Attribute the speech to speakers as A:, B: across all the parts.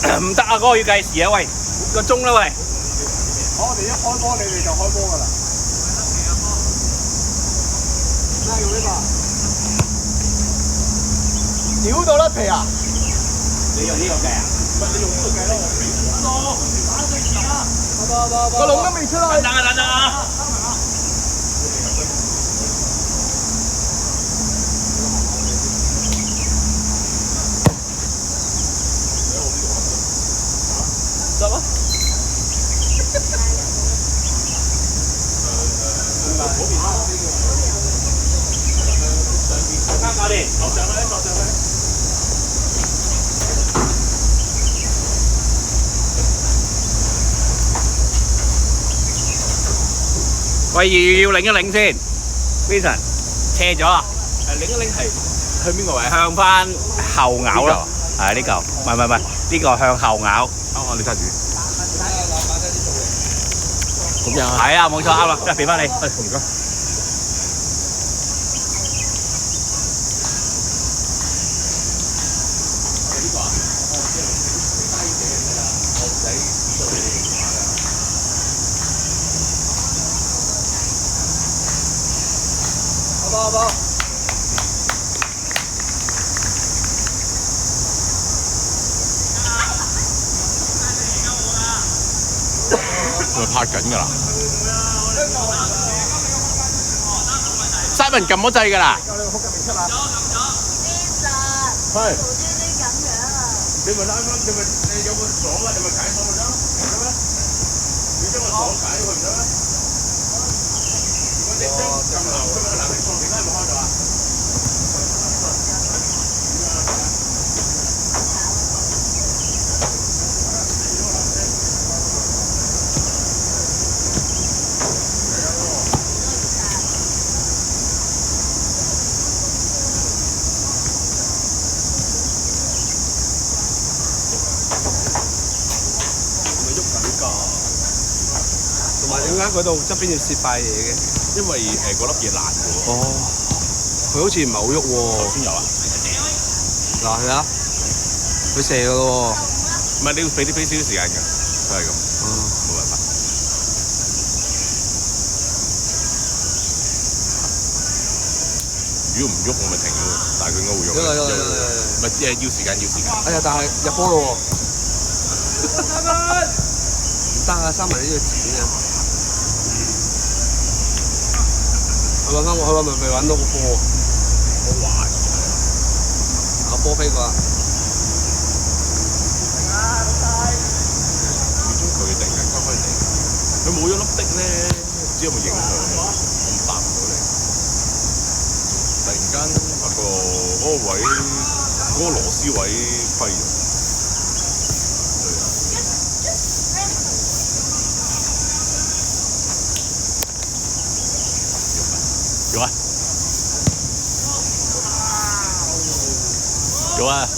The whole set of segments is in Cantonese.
A: 唔得啊！嗰個要計時啊！喂，個鐘啦喂。
B: 我哋一開波，你哋就開波㗎啦。咩用呢個？屌到甩皮啊！
A: 你用呢個計啊？
B: 你用呢個計咯。個籠都未出來。
A: 等啊等啊！執啊！搞掂，坐上去，坐上去。喂，要擰一擰先 ，Vincent， 斜咗啊！
B: 擰一擰係向邊個位？
A: 向翻後咬咯，係呢嚿，唔係，呢個向後咬。
B: 你揸住。咁樣啊？
A: 係啊，冇錯，啱啦，即係俾翻你。
B: 唔該。好不好？
C: 佢拍緊㗎啦，Simon 撳咗掣㗎啦。
B: 係。你咪拉翻，你有個鎖啊，你咪解鎖咪得，得咩？你將個鎖解佢唔得咩？如果你將撳流佢個冷氣鎖點解冇開到啊？
D: 同埋點解嗰度側邊要攝塊嘢嘅？
C: 因為嗰粒嘢爛咗。
D: 哦，佢好似唔係好喐喎。
C: 先有啊？
D: 嗱係啊，佢射㗎咯
C: 喎。唔係你要俾少少時間㗎，都係咁。冇辦法。如果唔喐我咪停咯，但係佢應該會喐。唔係要時間。
D: 哎呀，但係入波咯喎！唔得啊，三文呢個剪啊！佢揾翻我，佢咪未揾到個波？
C: 好壞
D: 個波飛過。
C: 始終佢突然間開地，佢冇咗粒的咧，唔知有冇影響？我答唔到你。突然間發覺嗰個位，嗰個螺絲位虧咗。有啊！有啊！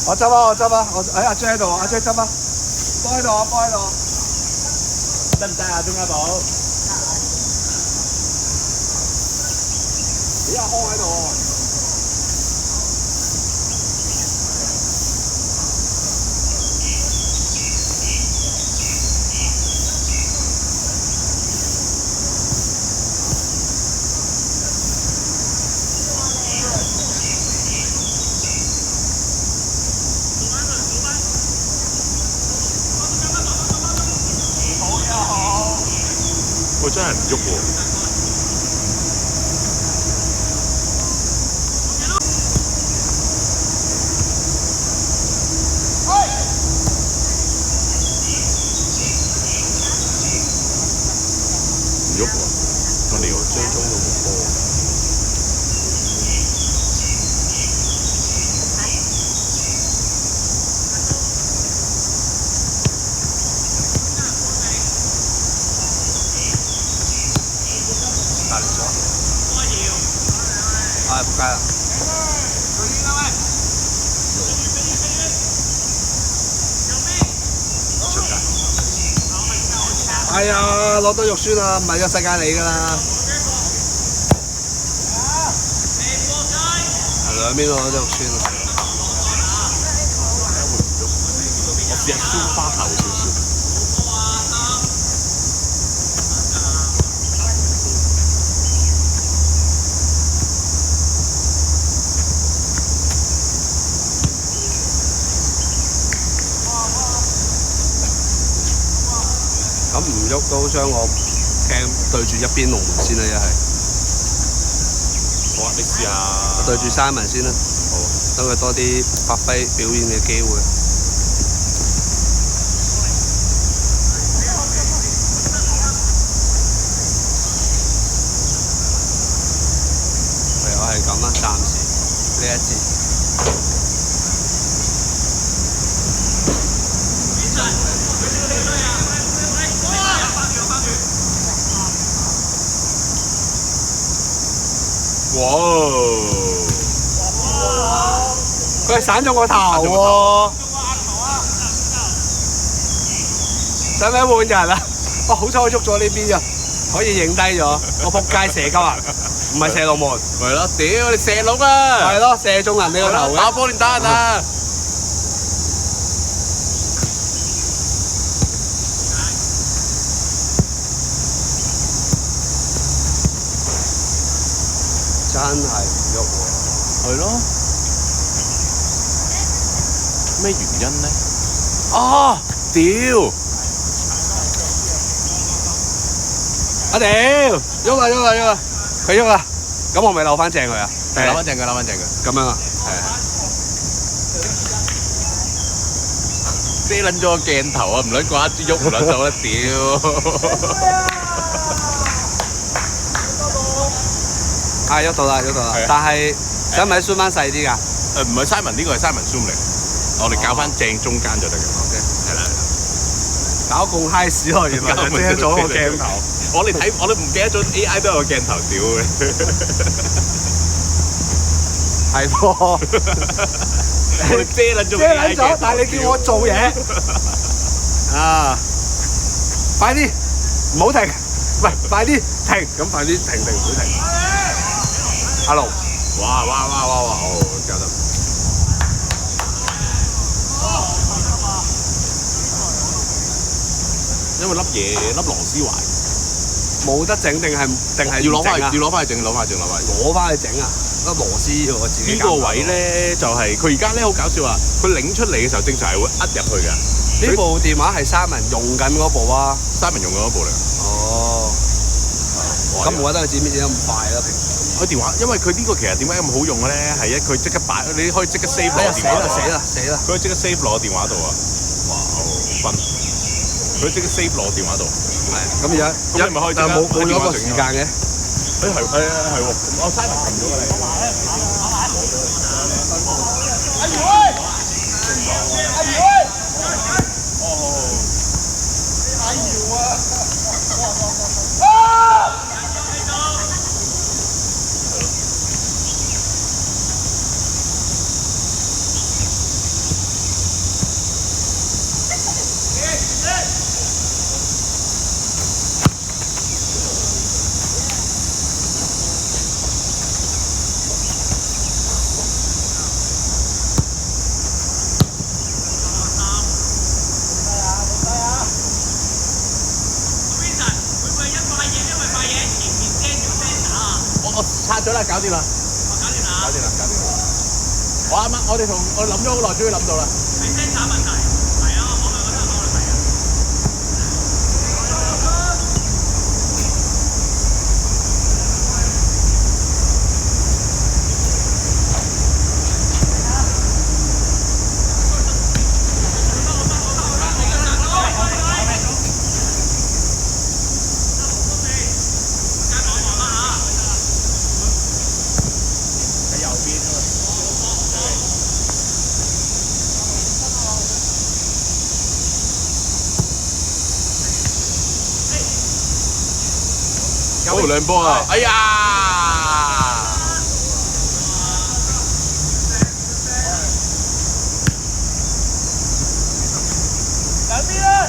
B: 我執啊！阿 J 喺度，阿 J 執啊！波喺度，得唔得啊？鐘家寶，咦？阿康喺度喎。
C: 佢真係唔喐喎。唔喐喎，我哋要追蹤到個波。
D: 大力咗。仆街啦！出界。哎呀，攞到肉酸啦，唔係個世界嚟㗎啦。係兩邊攞到肉酸啊！
C: 試下燒花頭少少。
D: 咁唔喐都將我鏡對住一邊龍門先啦，一係
C: 好啊，你試下。
D: 我對住Simon先啦，
C: 好。
D: 等佢多啲發揮表演嘅機會。唯有係咁啦，暫時呢一節。
C: 哇！
D: 佢係散咗個頭喎，使唔使換人啊？哇！好彩我喐咗呢邊啊，可以影低咗。我仆街射鳩人，唔係射龍門。
C: 咪咯，屌你射龍啊！
D: 係咯，射中人你個頭嘅。
C: 打波連打人啊！
D: 真係唔喐喎。
C: 係咯。咩原因咧？啊！屌！
D: 啊屌！喐啦喐啦喐啦！佢喐啦，咁我咪扭翻正佢啊？
C: 扭翻正佢，扭翻正佢。
D: 咁樣啊？
C: 係啊。遮撚咗個鏡頭啊！唔撚掛住喐唔撚到啦！屌！
D: 啊喐到啦喐到啦，但係使唔使 zoom 翻細啲㗎？
C: 唔係 Simon， 呢個係 Simon Zoom 嚟，我哋校翻正中間就得嘅。
D: OK，
C: 係啦。
D: 搞咁 high 屎喎，原來就遮咗個鏡頭。
C: 我哋唔記得咗 AI 都有個鏡頭屌嘅。
D: 係喎。
C: 我哋遮撚咗。
D: 遮撚咗，但係你叫我做嘢。啊！快啲，唔好停，喂，快啲停，咁快啲停，唔好停。阿龍，
C: 哇！哦，搞得。因為粒螺絲壞，
D: 冇得整定係
C: 要攞翻去，要攞翻去整，攞翻去整。
D: 攞翻去整啊！粒螺絲喎，自己
C: 呢個位咧就係佢而家咧好搞笑啊！佢擰出嚟嘅時候，正常係會呃入去㗎。
D: 呢部電話係Simon用緊嗰部啊
C: ，Simon用緊嗰部嚟。
D: 哦，咁冇得佢剪片剪得咁快啦，平時。
C: 佢電話，因為佢呢個其實點解咁好用嘅咧？係佢即刻擺，你可以即刻 save 落電話度。
D: 死啦！
C: 佢可以即刻 save 落電話度啊！哇，分！佢即刻 save 落電話度。
D: 係。咁而家，
C: 咁你咪可以即刻
D: 冇咗個時間嘅。
C: 誒係喎，我 Simon 撳咗㗎你。我拆咗啦，搞掂啦。搞掂啦。我諗咗好耐，終於諗到啦。係聲打問題，係啊，我咪覺得冇問題啊。好兩波啊！哎呀！兩邊啊！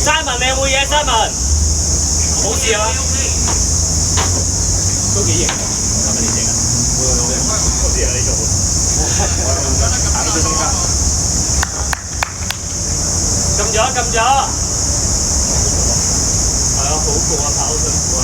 E: Simon，你有冇嘢？Simon，冇事啊？都幾型喎，係咪你整啊？嗰啲係你做。行到中間。撳咗，撳咗。係啊，好攰啊，跑好辛苦啊。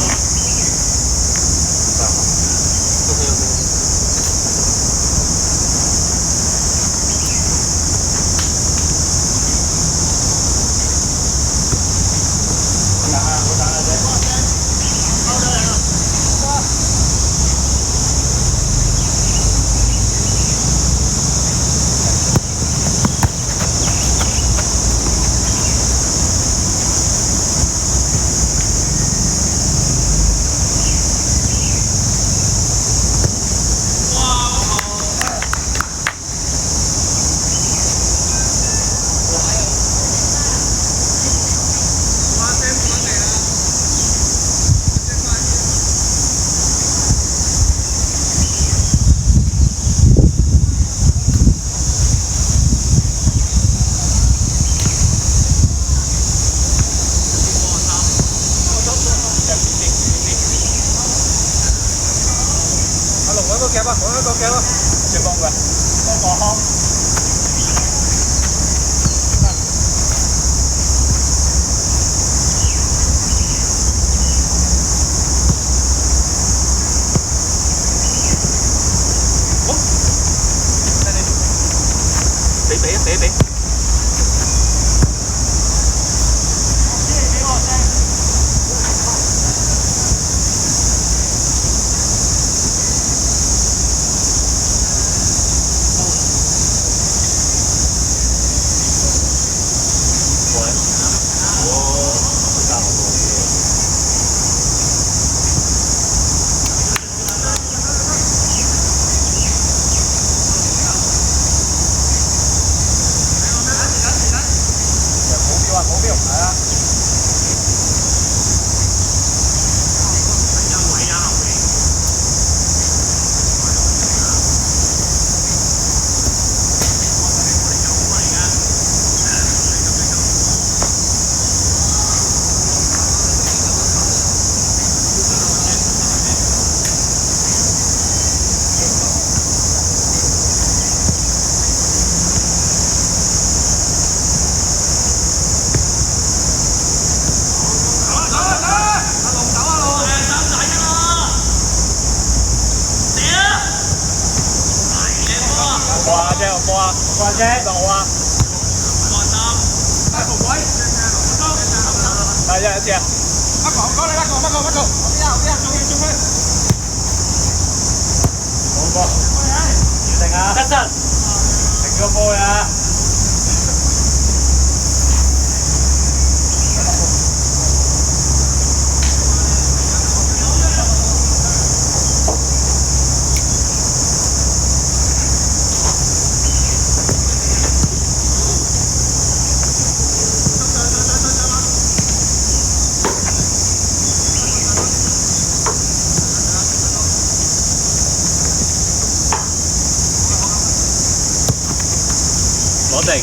E: 定。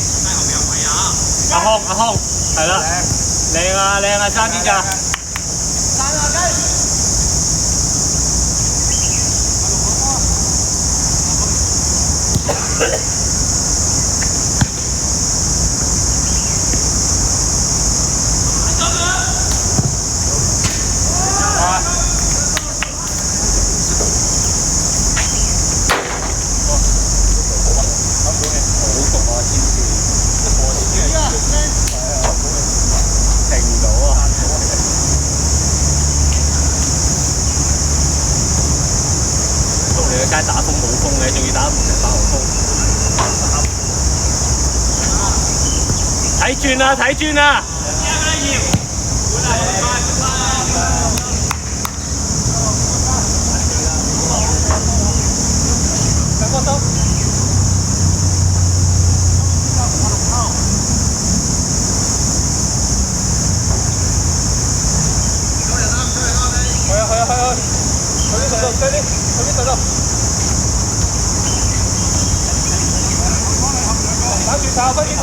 E: 阿康，係啦，靚啊，爭啲咋？街打風冇風嘅，仲要打8號風。睇轉啦，睇轉啦！打住手，快啲去！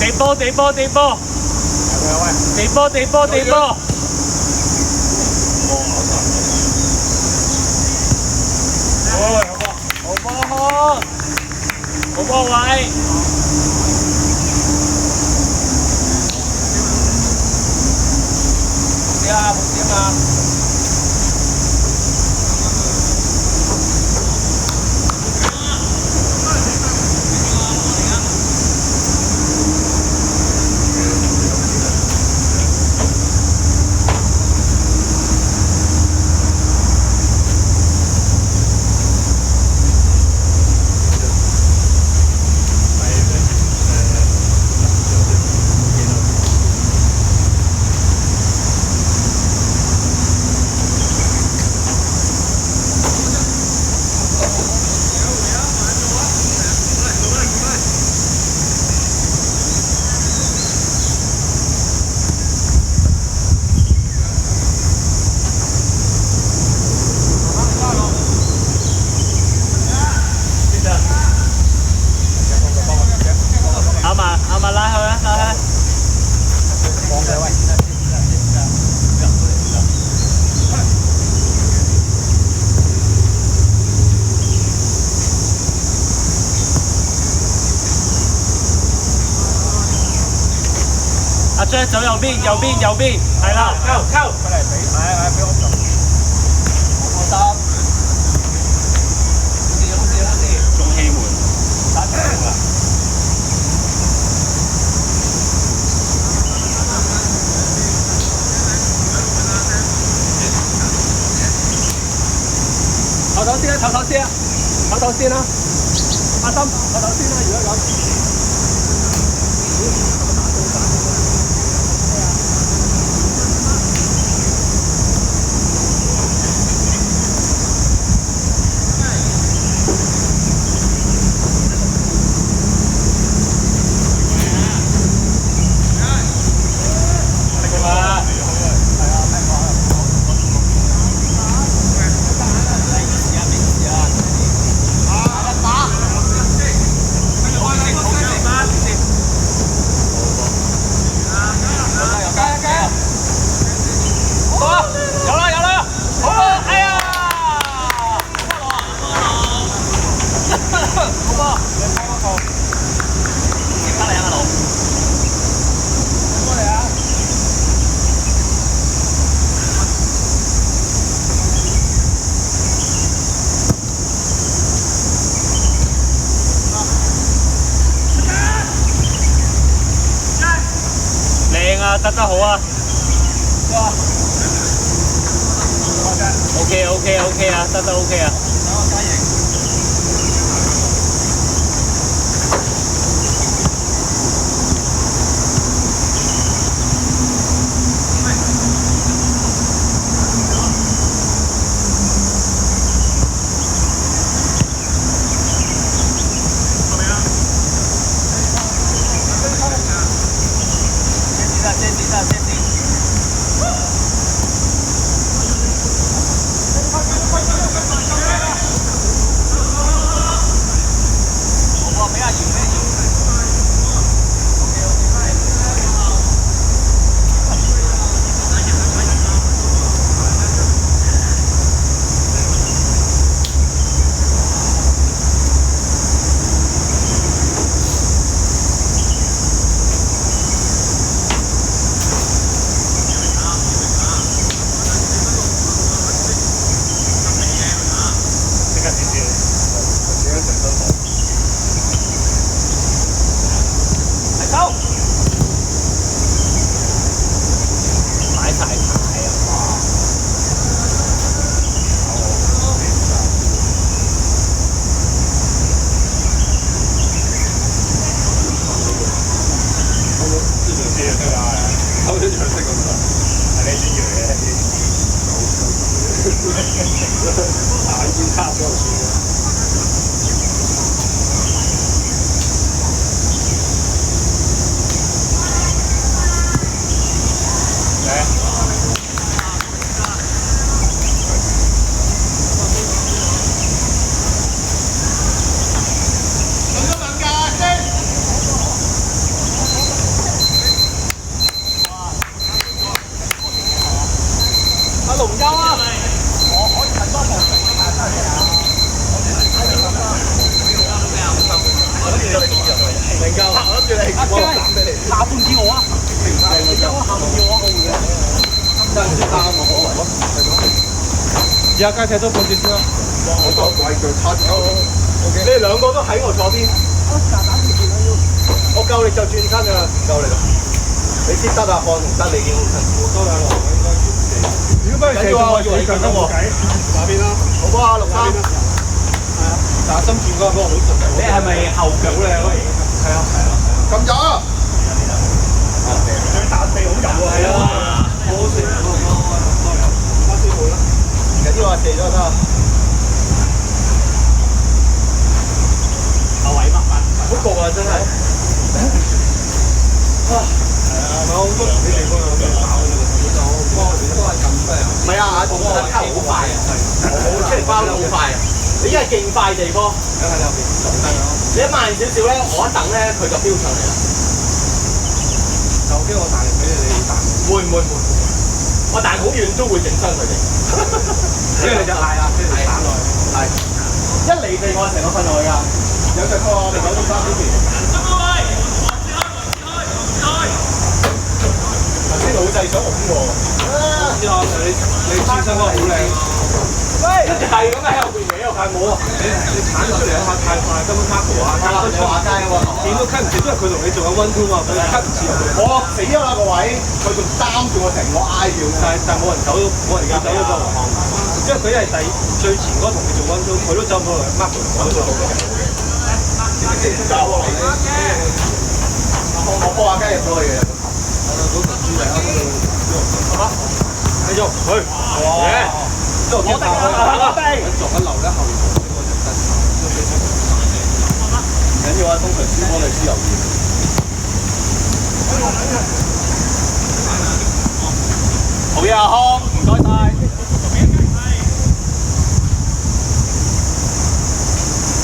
E: 地波！地波！好波位！冇事啊嘛！阿 Jack 走右邊，係啦，溝，佢嚟俾，係俾我做，我得，好似，中氣門，打住啦。唞唞先啦，阿心，唞唞先啦，如果咁。得得好啊 ！OK 啊，得 OK 啊。
D: 眼見卡俾我算阿龍優啊！能夠我諗住你，我攬俾你。下半叫我啊！你休啊！下半叫我好嘅。真係啱我好啊！而家街踢多半節先啦。我個位腳差啲。OK。你哋兩個都喺我左邊。我夠力就轉身㗎啦，唔夠力啦。你先得啊，漢同得你已經好辛苦。多兩個應該轉四。如果不如射中我，以為你腳得喎。打邊啦。好啊，六三。打心轉嗰個好順嘅。你係咪後腳好靚啊？係啊係啊。咁有啊！佢彈地好油啊！係啊，好好射。啱先好啦。唔緊要啊，射咗就得。後位乜乜？好焗啊！真係。啊！係啊，咪好多啲地方有咩搞嘅就都係咁嘅。唔係啊，我覺得卡好快啊！出嚟包得好快啊！你因為勁快地波，你一慢少少咧，我一等咧佢就飆上嚟啦。就驚我彈力俾你彈。會，我彈好遠都會整傷佢哋。跟住你就嗌啦，跟住你彈落去。係。一離地我成個瞓落去㗎。有隻拖我哋9.3呢邊。頭先老細想拱喎。之後你轉身嗰個好靚。喂，係咁喺後邊嘅，又太冇啊！你鏟出嚟一下太快，根本卡圖啊，卡都錯下街啊嘛！點都 cut 唔切，因為佢同你做緊 one two 嘛，佢 cut 唔切入去。我死咗啦個位，佢仲擔住我成個挨住，但係冇人走到，冇人走到個黃項。因為佢係最前嗰個同佢做 one two，佢都走唔到嚟 mark 我都做到嘅。我波下雞入咗去嘅。好，繼續去。哇！我定啊！我定。撞一流咧，後面同呢個就得。唔緊要啊，通常輸波你輸油鹽。好嘢啊，康，唔該晒。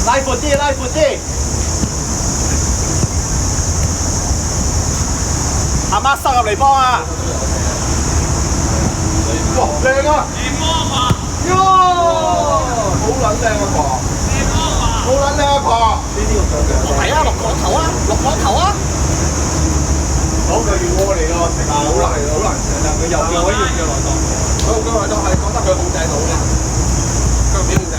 D: 拉闊啲，拉闊啲。阿媽塞入嚟幫啊！哇，靚啊！喲，好撚靚啊婆，好撚靚啊婆。呢啲係啊，落港頭啊，落港頭啊。講句要屙你咯，食好難食，但佢又叫可以叫來檔。佢話就係覺得佢控制到嘅，佢邊控制？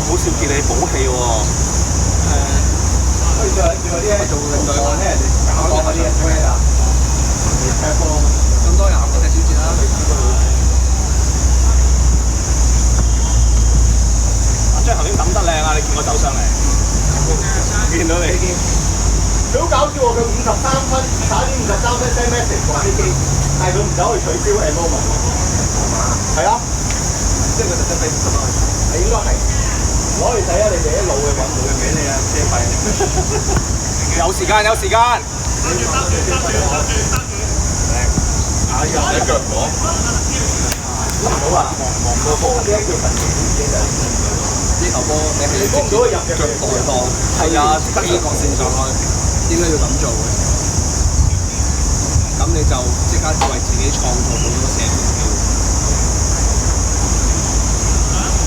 D: 好少見你補氣喎。可以再叫嗰啲做領隊喎，聽人哋搞嗰啲咩啊？踢波咁多人都踢小節啦。阿張頭先抌得靚啊！你見我走上嚟，見到你。佢好搞笑喎！佢53分，打啲53分 send message 話啲機，但係佢唔走去取消 enrollment。係啊，即係佢特登俾50蚊。係應該係。攞嚟睇下你哋啲路嘅運動嘅俾你啊，車費。有時間，有時間。哎呀，你腳火。好啊，望個波，呢一叫神奇嘅就係呢球波，你係幫到佢入腳代檔。係啊，飛個線上去，應該要咁做嘅。咁你就即刻為自己創造到咗射門機會。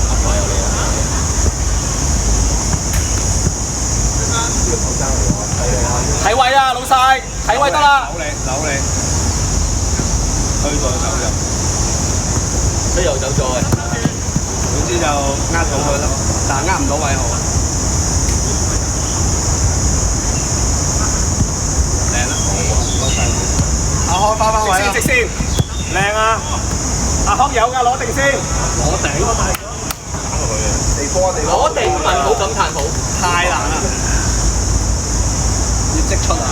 D: 阿華有你啊！睇位啊，老細，睇位得啦。扭你，推過走入，飛又走咗嘅。總之就呃到佢啦，但係呃唔到位好。靚啦，唔該晒。開翻直線，靚啊！阿康有㗎，攞定先。
A: 攞頂咯，
D: 攞定唔好感嘆好，太難啦！
A: 要即出啊！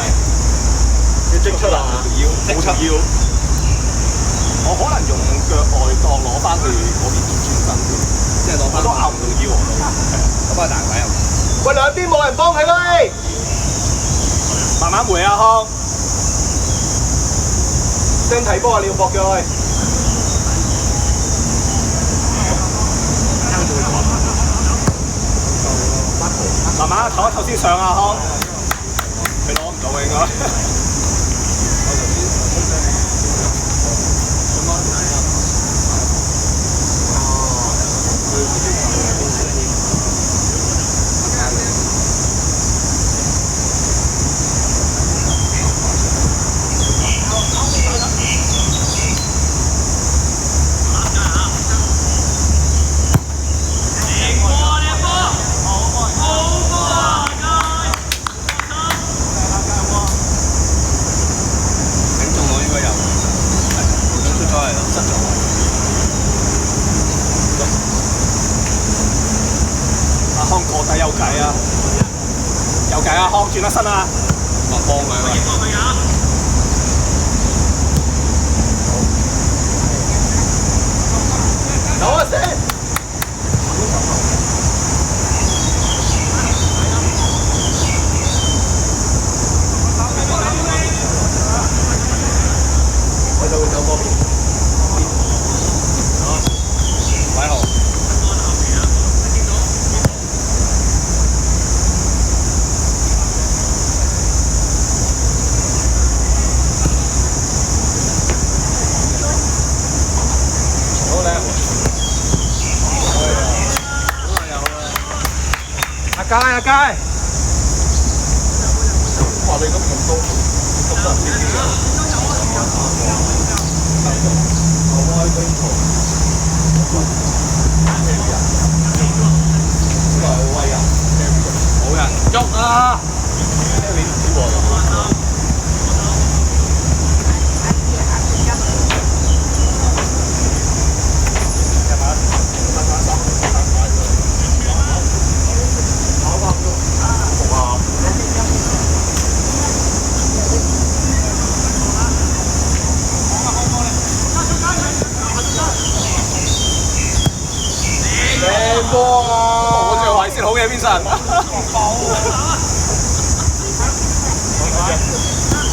D: 要即出啊！
C: 即出腰。
D: 我可能用腳外檔攞翻去嗰邊轉身添，
A: 即係攞翻。
D: 我都拗唔到腰我都。
A: 咁啊大位啊！
D: 喂，兩邊冇人幫佢喂，慢慢回啊康。想睇波啊！你要搏腳去。慢慢唞一唞先上啊康。佢攞唔到啊應該。阿康過底有計啊！有計啊！康轉得身啊！
C: 幫佢喂。
D: 有啊先。我就會走嗰邊。
A: 位號。
D: 阿佳阿佳，
C: 哇！你咁高，咁多人呢啲嘅。
A: 冇人喐啊！
D: 靚波啊！我最位先好嘅邊神。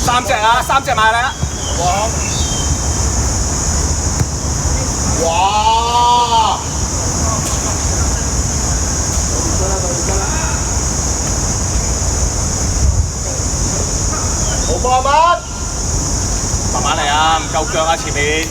D: 三隻啊，三隻埋嚟啦！哇！好波啊！慢慢嚟啊，唔夠腳啊前面。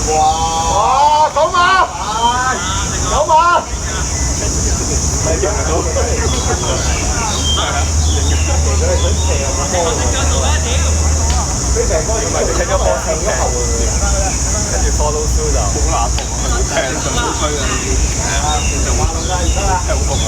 D: 哇！九碼，九碼，你贏到。佢成個唔係踢咗波停咗後跟住 follow through 就好難同佢踢就好吹啊！係啊，就話老細唔得啦，踢好痛啊！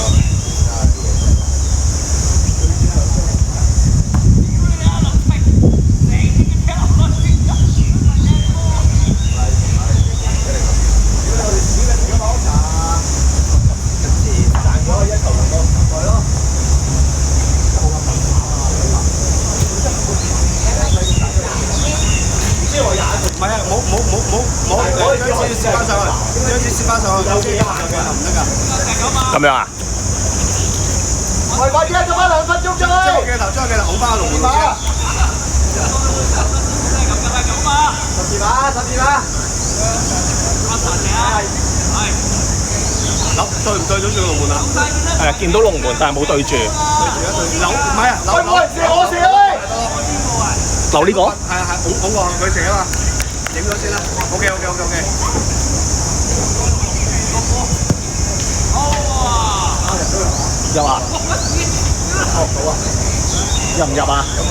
E: 唔係啊，冇，將支攝翻上去，將支攝翻上去，唔得㗎。
D: 咁樣啊？
E: 係
D: 快啲啊！做翻2分鐘啫！
B: 將個鏡頭，好翻個龍門先。
D: 12碼。
B: 對唔對到住個龍門啊？
E: 係見到龍門，但係冇對住。
B: 扭唔係啊，扭。
D: 喂，冇人射我射啊！
E: 留呢個。
B: 係好過佢射啊嘛，影咗先啦。OK。
E: 入啊！入唔入啊？
B: 入咗。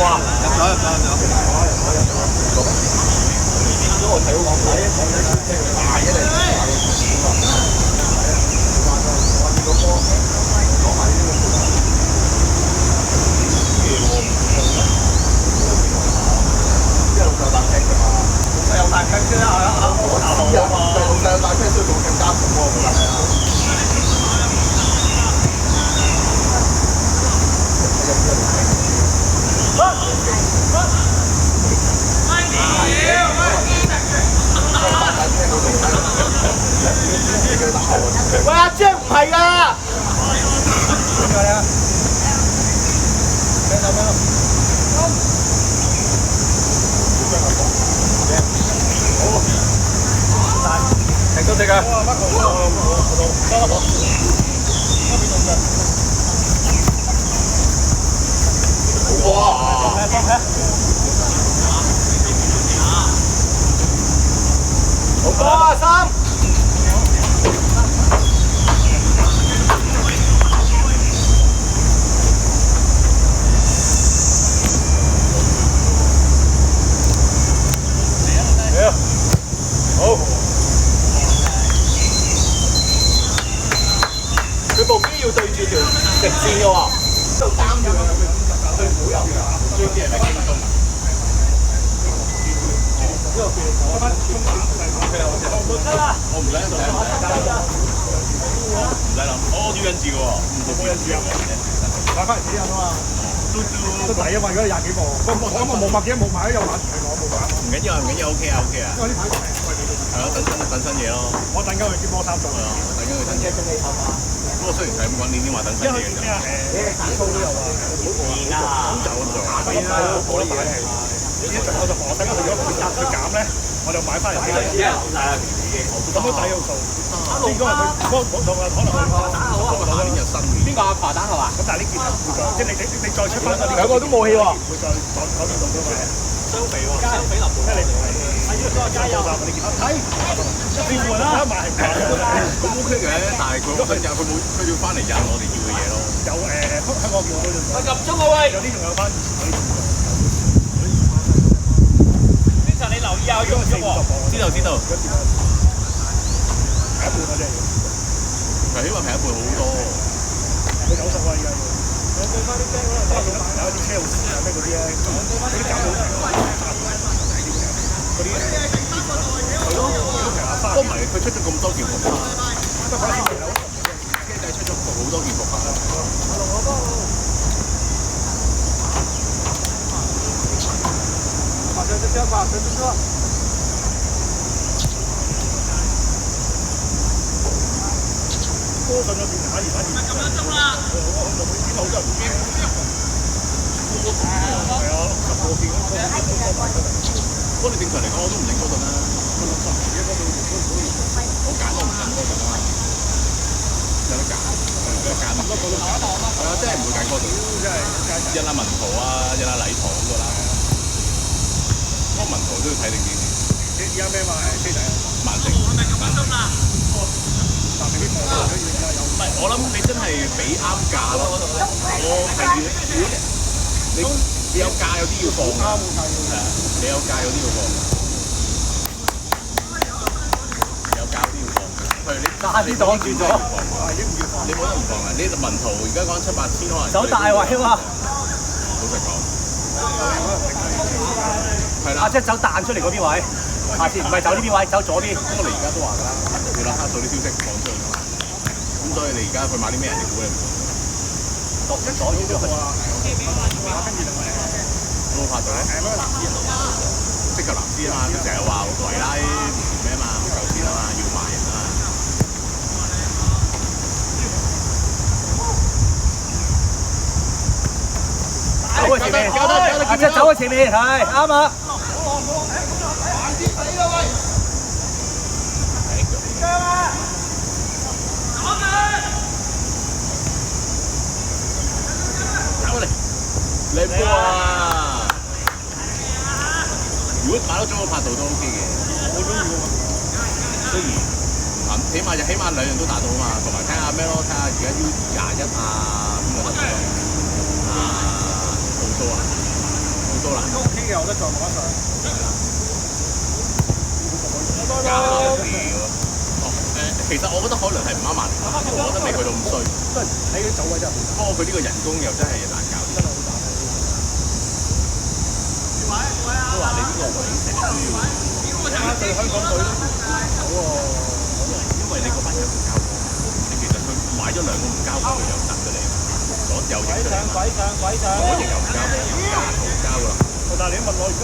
D: 喂，阿 Jack 唔係㗎。
B: 停到食啊！哇！
D: 好波啊，3。佢部機要對住條直線嘅喎，就擔住佢，對好有最啲人係見到。
C: 我唔使諗，我要印字嘅喎，
E: 冇人住啊！買翻嚟幾人啊嘛？都抵啊嘛！如果你20幾部，咁我冇買幾冇買，有買同你講冇買。
C: 唔緊要，OK 啊。
E: 因為呢排貴
C: 係咯，等新嘢咯。
E: 我等緊佢接波3種啊！
C: 等緊佢新嘢。不過雖然係咁講，你點話等新嘢嘅啫？
E: 咩啊？都有啊！
C: 走咁做。
E: 可以嘅。我就等緊佢如果佢減咧，我就買翻嚟。咁都抵有數。應該係佢可能
C: 下年有新嘅。
D: 邊個阿華蛋係嘛？
E: 咁但係呢件係會再，即係你再出翻
D: 兩個都冇氣喎。
E: 會再改變到㗎嘛？
D: 相比林寶。
E: 咩你唔係？加油！你見睇轉換啦，買係唔買？
C: 咁 OK 嘅，但係佢佢要翻嚟印我哋要嘅嘢咯。
E: 有香港見到咗。
D: 喂，撳鐘啊喂！
E: 有啲仲有翻以前嗰啲。
D: 經常你留意下喐唔喐喎？
C: 知道。
E: 平一半啊，真係。
C: 係起碼平一半好多。
E: 佢90啊，而家要。有啲車路士啊，咩嗰啲咧，嗰啲減到平。嗰啲係咯，
C: 都唔係佢出咗咁多件服裝，
E: 都開始嚟啦。
C: 機仔出咗好多件服裝。
E: 多上咗電反而。咁樣鐘啦。我就會見到好多人驚。係啊，10個見嗰個。
C: 不過你正常嚟講，我都唔影嗰陣啦。我揀我唔影嗰陣啊嘛，有得揀，有得揀。係啊，真係唔會揀嗰陣。印下文圖啊，印下禮堂嗰個啦。嗰個文圖都要睇定啲。
E: 你而家咩嘛？機仔。
C: 曼城。唔係，我諗你真係俾啱價咯。我係你有價有啲要放㗎，係啊，你有價有啲要放，有價有啲要放。譬如你
D: 差啲擋住咗，
C: 你冇得唔放啊！你文圖而家講7、8千可能。
D: 走大位啊嘛！
C: 老實講，係啦。
D: 阿姐走彈出嚟嗰邊位，下次唔係走呢邊位，走左邊。
C: 不過你而家都話㗎啦，要立刻做啲消息放出去㗎嘛。咁所以你而家去買啲咩人哋估你唔到。
D: 左邊都好啊。
C: 都拍咗。即球藍絲啊嘛，佢成日話維拉咩啊嘛，夠錢啊嘛，要賣人啊嘛。
E: 前面，
B: 阿七走喺前面，係啱啊！
C: 你波啊！如果打得中個拍度都 OK 嘅，我中意喎。雖然起碼兩樣都打到啊嘛，同埋睇下咩咯，睇下而家 U21啊，邊個得咗？好多啦。
E: 都 OK 嘅，我覺得再攞上。
C: 其實我覺得可能係唔啱曼聯，我覺得未去到咁衰。
E: 都係睇佢走位真係好打。
C: 不過佢呢個人工又真係難搞。
E: 真係好打。
C: 都話你呢個位成日都要。
E: 對香港隊都好喎，
C: 因為你嗰班人唔交波，你其實佢買咗兩個唔交波嘅又得嘅你，左右翼出嚟，左翼又唔交，加圖唔交㗎啦。
E: 但係你問我如果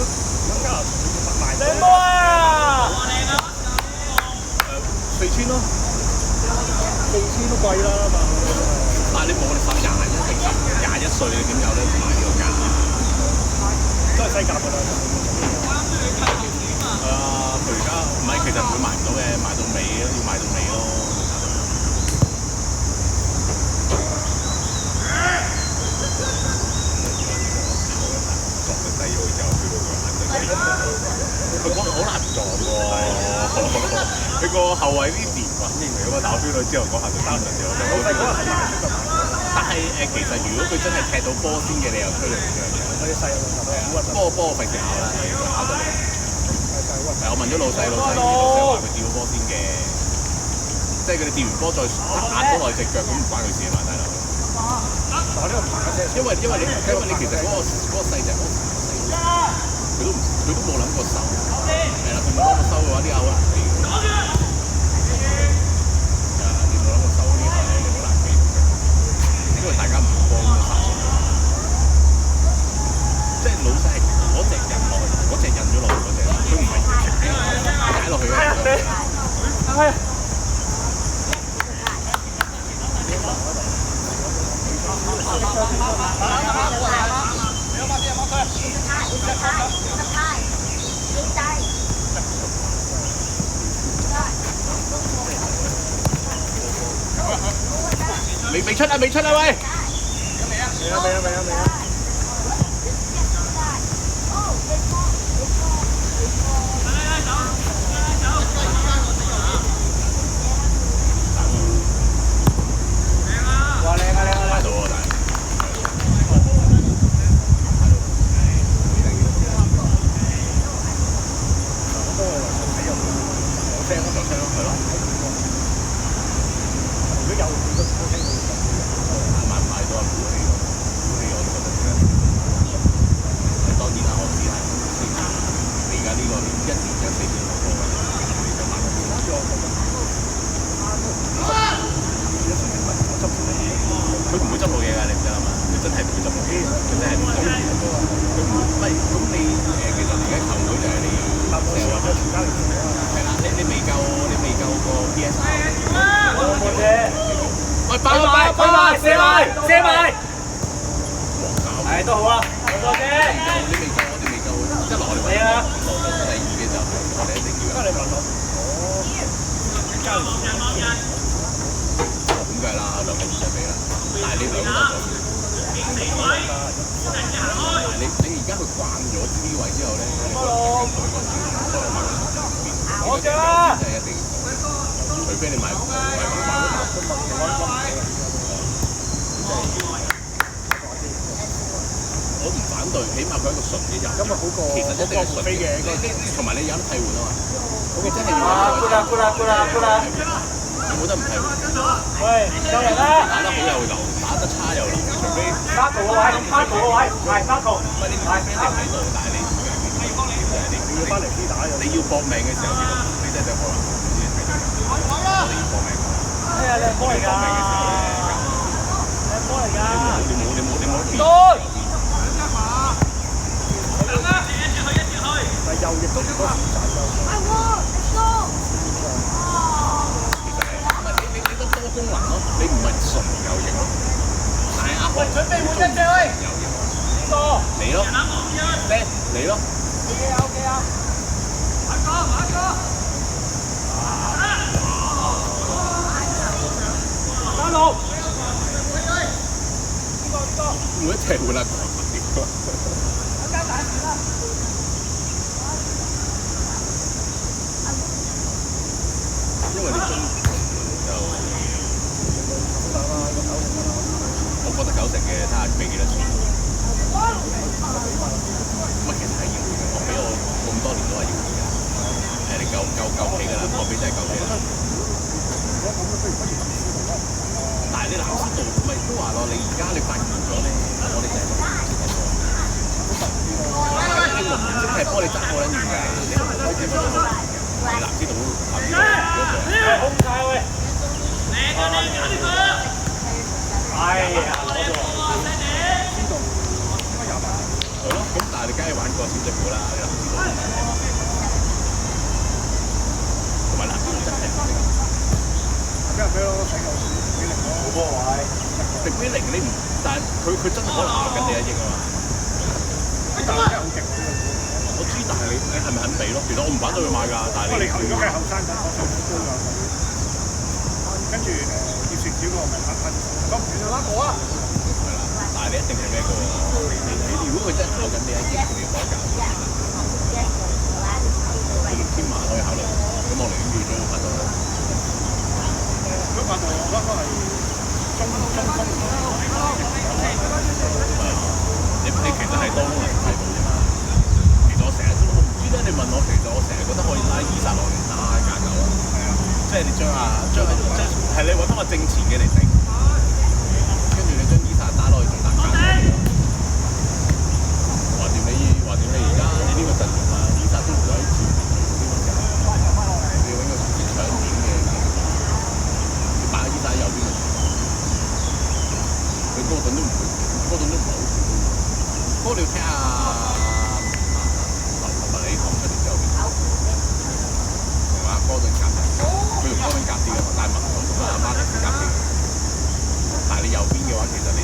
E: 加拿大賣
B: 靚波啊
C: ！4000咯
E: ，4000都貴啦嘛。
C: 但係你冇你21定21歲，你點有得買呢個價？
E: 都係西甲㗎啦。
C: 佢而家唔係，其實唔會賣唔到嘅，賣到尾要賣到尾咯。作到低位就去到佢眼睛，佢講好難撞喎。佢個後衞啲連滾應嚟㗎嘛，打飛到之後嗰下就單人咗。
E: 老細嗰日係賣出㗎嘛。
C: 但係其實如果佢真係踢到波先嘅，你又推兩腳嘅。
E: 嗰啲細路頭啊，
C: 波費事考啦，考到你。係，我問咗老細話佢掉波先嘅，即係佢哋掉完波再壓咗落去隻腳，咁唔關佢事啊嘛，大佬。
E: 但係呢個唔係
C: 因為你其實嗰個細隻，佢都冇諗過收，係啦，佢冇諗過收嘅話，呢下好難避。你冇諗過收呢下係好難避，因為大家唔幫咁殺出嚟，即係老細係嗰隻印落去，嗰隻印咗落去嗰隻，佢唔係解落去嘅。未出啊！未出啊！喂！
E: 未啊！
B: 哇！靚啊！
C: 買到喎，但係。
E: 如果有你都聽到。
C: 買唔買到啊？估呢個我都覺得嘅。當然啦，我知係你而家呢個1年有4年6個，你就買唔到。佢唔會執到嘢㗎，你唔知啊嘛？佢真係唔會執到嘢，佢真係唔會執到嘢。佢唔係咁你其實而家球會就係你要成日有全家嚟做啊。係啦，你未夠個 PSR。
B: 冇啫。
C: 喂，擺埋，射埋。
B: 係都好啊，冇錯啫。
C: 我哋未夠，一來我哋第二嘅就我哋一定要。
E: 你問我，
C: 咁計啦，兩個2就俾啦。但係你兩個就你而家佢慣咗呢位之後咧，
B: 我嘅啦。
C: 真係一定，除非你買我唔反對，起碼佢係一個純嘅人。
E: 今日好過
C: 其實一定係純
E: 嘅，
C: 同埋你有得替換啊嘛。你真係要
B: 過啦！
C: 你冇得唔替換。
B: 喂，夠人啦！
C: 打得好有流，打得差有流，除非
B: Marco個位，係 Marco。
C: 唔係你唔係一定喺度，但係你
E: 要翻嚟 P 打嘅。
C: 你要搏命嘅時候，你真係可能我哋要搏命。
B: 哎呀，靚波嚟㗎！靚波嚟㗎！
C: 你冇變。
E: 但係右翼都多選擇右。
C: 你得多功能咯，你唔係純右翼咯。但係阿豪
B: 準備換一隻喂。
C: 右翼。
B: 呢個。
C: 你嚟咯，咧嚟咯。每一隻換啦，因為你中就我覺得90嘅，睇下俾幾多錢。乜其實係要嘅，我俾我咁多年都係要嘅。你夠皮㗎啦，我俾真係夠皮啦。但係你藍絲度咪都話咯，你而家你發現咗咧，我哋就係你唔識踢波，你爭好撚遠㗎。你唔識踢波都好，你藍絲度好唔晒喂！係咯，咁但係你梗係玩過小隻股啦，你藍絲度。同埋藍絲度真係唔識。
E: 俾咯，死牛俾零咯，好波位，
C: 食俾零你唔，但係佢真係可能咬緊你1億啊嘛！
E: 但係真係好勁
C: 我知，但係你係咪肯俾咯？其實我唔反對佢買㗎，但係
E: 你如果係後生仔，我上好高㗎佢。跟住葉成少個咪拍咁唔算啦，我啊。
C: 係啦，但係你一定係咩嘅喎？你如果佢真係咬緊你1億，佢要改價。你6千萬可以考慮，咁我寧願要租翻到。
E: 如果發到我覺得係中鋒。
C: 你其實係多功能睇到啫嘛。其實我成日都我唔知咧，你問我其實我成日覺得可以拉伊薩落嚟打價9啊。即係你將係你揾翻個正前嘅嚟頂，跟住你將伊薩打落去仲打價9。話掂你而家你呢個陣容啊，伊薩都唔使照你要揾個搶點嘅。擺喺伊薩右邊嘅，佢哥頓都唔會，哥頓都唔係好少。不過你要聽下物理堂嗰啲之後，同阿哥頓夾，佢同哥頓夾啲嘅，但係文堂同阿媽都夾啲。但係你右邊嘅話，其實你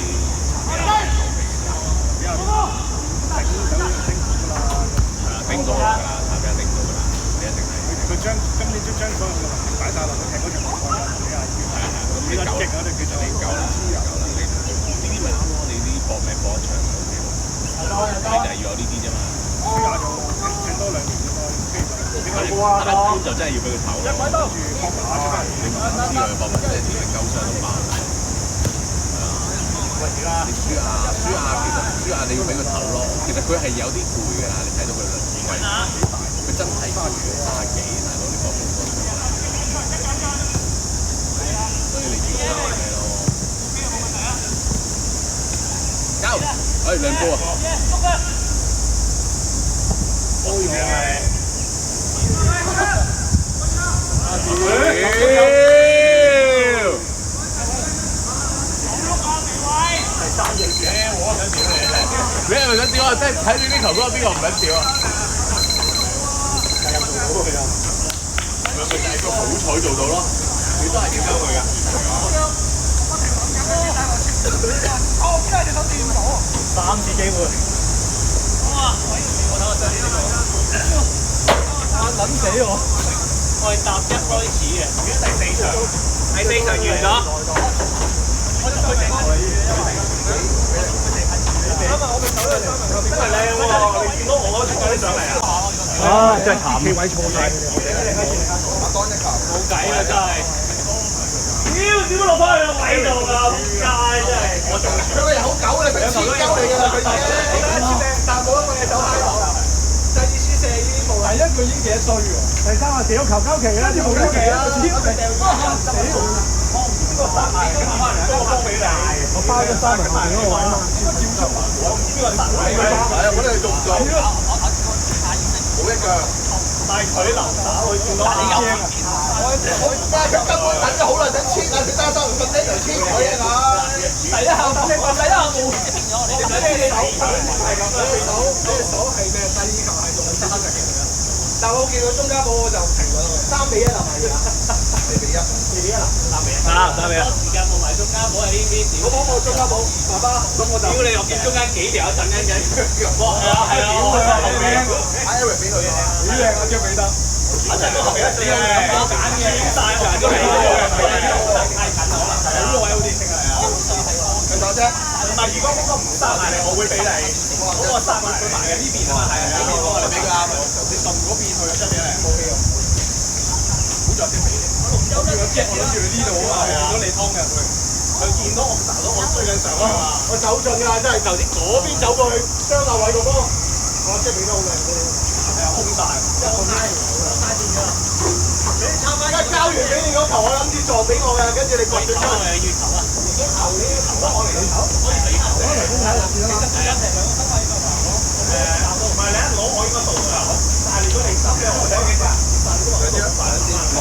C: 頂到㗎啦，係咪頂到㗎啦？你一定係。
E: 佢今年將所有嘅能力擺晒落去踢嗰場比賽，
C: 咁你夠啦，你夠啦，呢啲咪啱咯？你啲搏命搏一場咪 OK 咯。你就係要有呢啲啫嘛。
E: 輸下就踢多2年應該基本。
C: 打官就真係要俾佢唞咯。跟住搏打出嚟，你唔知佢搏乜，即係連鳩傷都爆。係啊。你輸下，其實輸下你要俾佢唞咯。其實佢係有啲攰㗎啦，你睇到佢兩位，佢真係攰嘅，30幾大佬你搏唔搏出嚟？所以你要交咩咯？交，兩波啊！你係咪想屌啊？即係睇你啲球哥邊個唔想屌啊？佢就係個好彩做到咯，你都係點鳩佢㗎？3
E: 次機會。撚死我！
D: 我係搭1開始嘅，第4場完咗。真係靚喎！你見到我嗰啲上嚟啊！
E: 真係慘，企位錯晒。
D: 冇計啦，真係。點落翻去個位度㗎？仆街真係。
B: 佢個人好狗啊！佢黐鳩你㗎啦，佢已經。但冇一個嘢走喺度。第二次射呢啲無係一句已經幾多衰喎。
E: 第3話屌求交期啦，啲冇交期啦，我包咗3名後邊嗰個位啊嘛。
B: 我哋做唔做？冇一腳。
D: 但係佢流打去見到你驚啊！
B: 但係佢根本等咗好耐想簽啊！佢揸收唔咁呢條簽佢啊！第一下冇，你手係咩？第二球係仲揸嘅。但我見到中間嗰個就停咗啦，3-1係咪啊？4-1啦，3-1啦。
D: 3-1。時間冇埋。中間冇喺呢邊。我中間冇，爸爸，咁我就。屌你又見中間幾條一陣間嘅，係啊係啊，後邊。Eric 俾佢啊，幾靚啊張美德。一陣都後邊一隻我揀嘅，曬啊！都係太近啦，可能呢個位好啲先係啊。你講啫，唔係如果嗰個唔生埋你，我會俾你。嗰個生埋佢埋嘅呢邊啊嘛，係啊，呢邊嗰個你俾佢啱啊，你順嗰邊去出嚟咧，冇氣用。好在先俾你。我諗住佢呢度啊嘛，見到你劏入去，佢見到我查到我追緊上啊嘛，我走盡㗎，真係頭先嗰邊走過去張亞偉個波，我即係俾得好靚嘅，係啊，空曬，即係空曬，曬電㗎。你插埋架交完俾你嗰球，我諗住撞俾我㗎，跟住你掘咗出去。月球啊！月球呢個球啊，我嚟你球，可以俾球。我嚟先睇下先啦。其實係一成兩個身位㗎嘛。唔係你一攞我應該到㗎，但係如果你執咧，我睇幾隻。好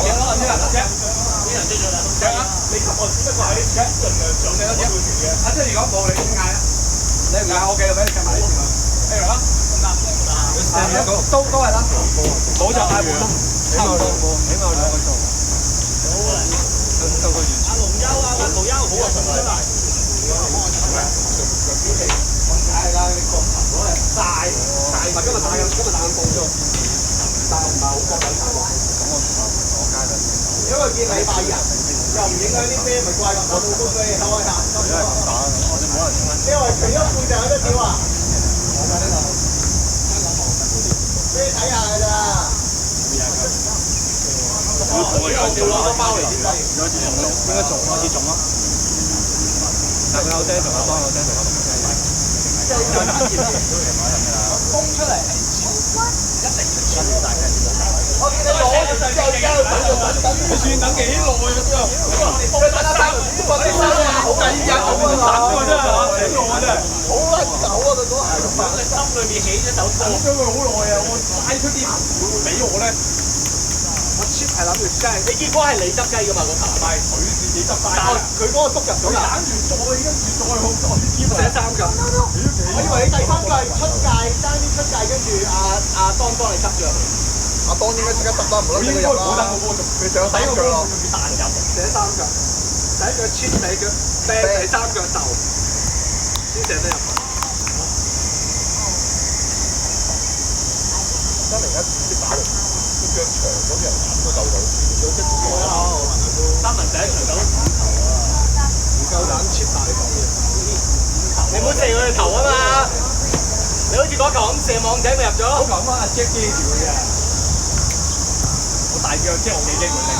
D: 嘅，攞先啦，隻。啲人追咗啦，隻啊！你給我只不過係一盡量上你一半條嘅。阿姐如果冇你點嗌啊？你唔嗌我繼續俾你計埋呢條啊。譬如啦，都係啦。冇就嗌半啦。差唔多，起碼兩個鐘。好啊，到個完。阿龍優啊，阿龍優好啊，順出嚟。係啦，你個頭嗰日曬，唔係今日打緊報咗，但係唔係好過緊打喎。咁我街啦。因為見禮拜日又唔影響啲咩，咪怪我到公司開下。因為咁打，我哋冇人影。因為除咗半隻有得屌啊！我喺呢度。俾你睇下㗎咋。我有掉攞個包嚟先得，有次重咯，應該重，開始重咯。但佢有聲，仲有幫有聲，仲有同聲。即係有啲熱啦，風出嚟係一定出大嘅。我見你攞咗之後，而家等，你算等幾耐啊？之後，佢等一等，我啲衫好緊要啊！等喎真係，頂我真係，好撚走啊！佢嗰下，你心裏面起咗首歌，等咗佢好耐啊！我拉出啲會唔會俾我咧？我 cheap 係諗住雞，你結果係你執雞㗎嘛？嗰頭係佢自己執雞，佢嗰個篤入咗啦。揀完再跟住再好多，寫三㗎。我以為你第三個係出界，爭啲出界，跟住阿當幫你執咗。阿當應該即刻執啦，唔好諗佢入啦。佢上三腳咯。彈入寫三腳，第一腳 cheap 第二腳掟，第三腳鬥，先射得入。真係而家識打喎。腳長嗰啲人都夠到，有隻腳三文仔長到5球啊！唔夠膽 cheap 大你講嘢，你唔好射佢哋頭啊嘛！你好似嗰球咁射網仔咪入咗？嗰球阿 Jack 遮住佢嘅，我大腳即係我幾驚佢叻，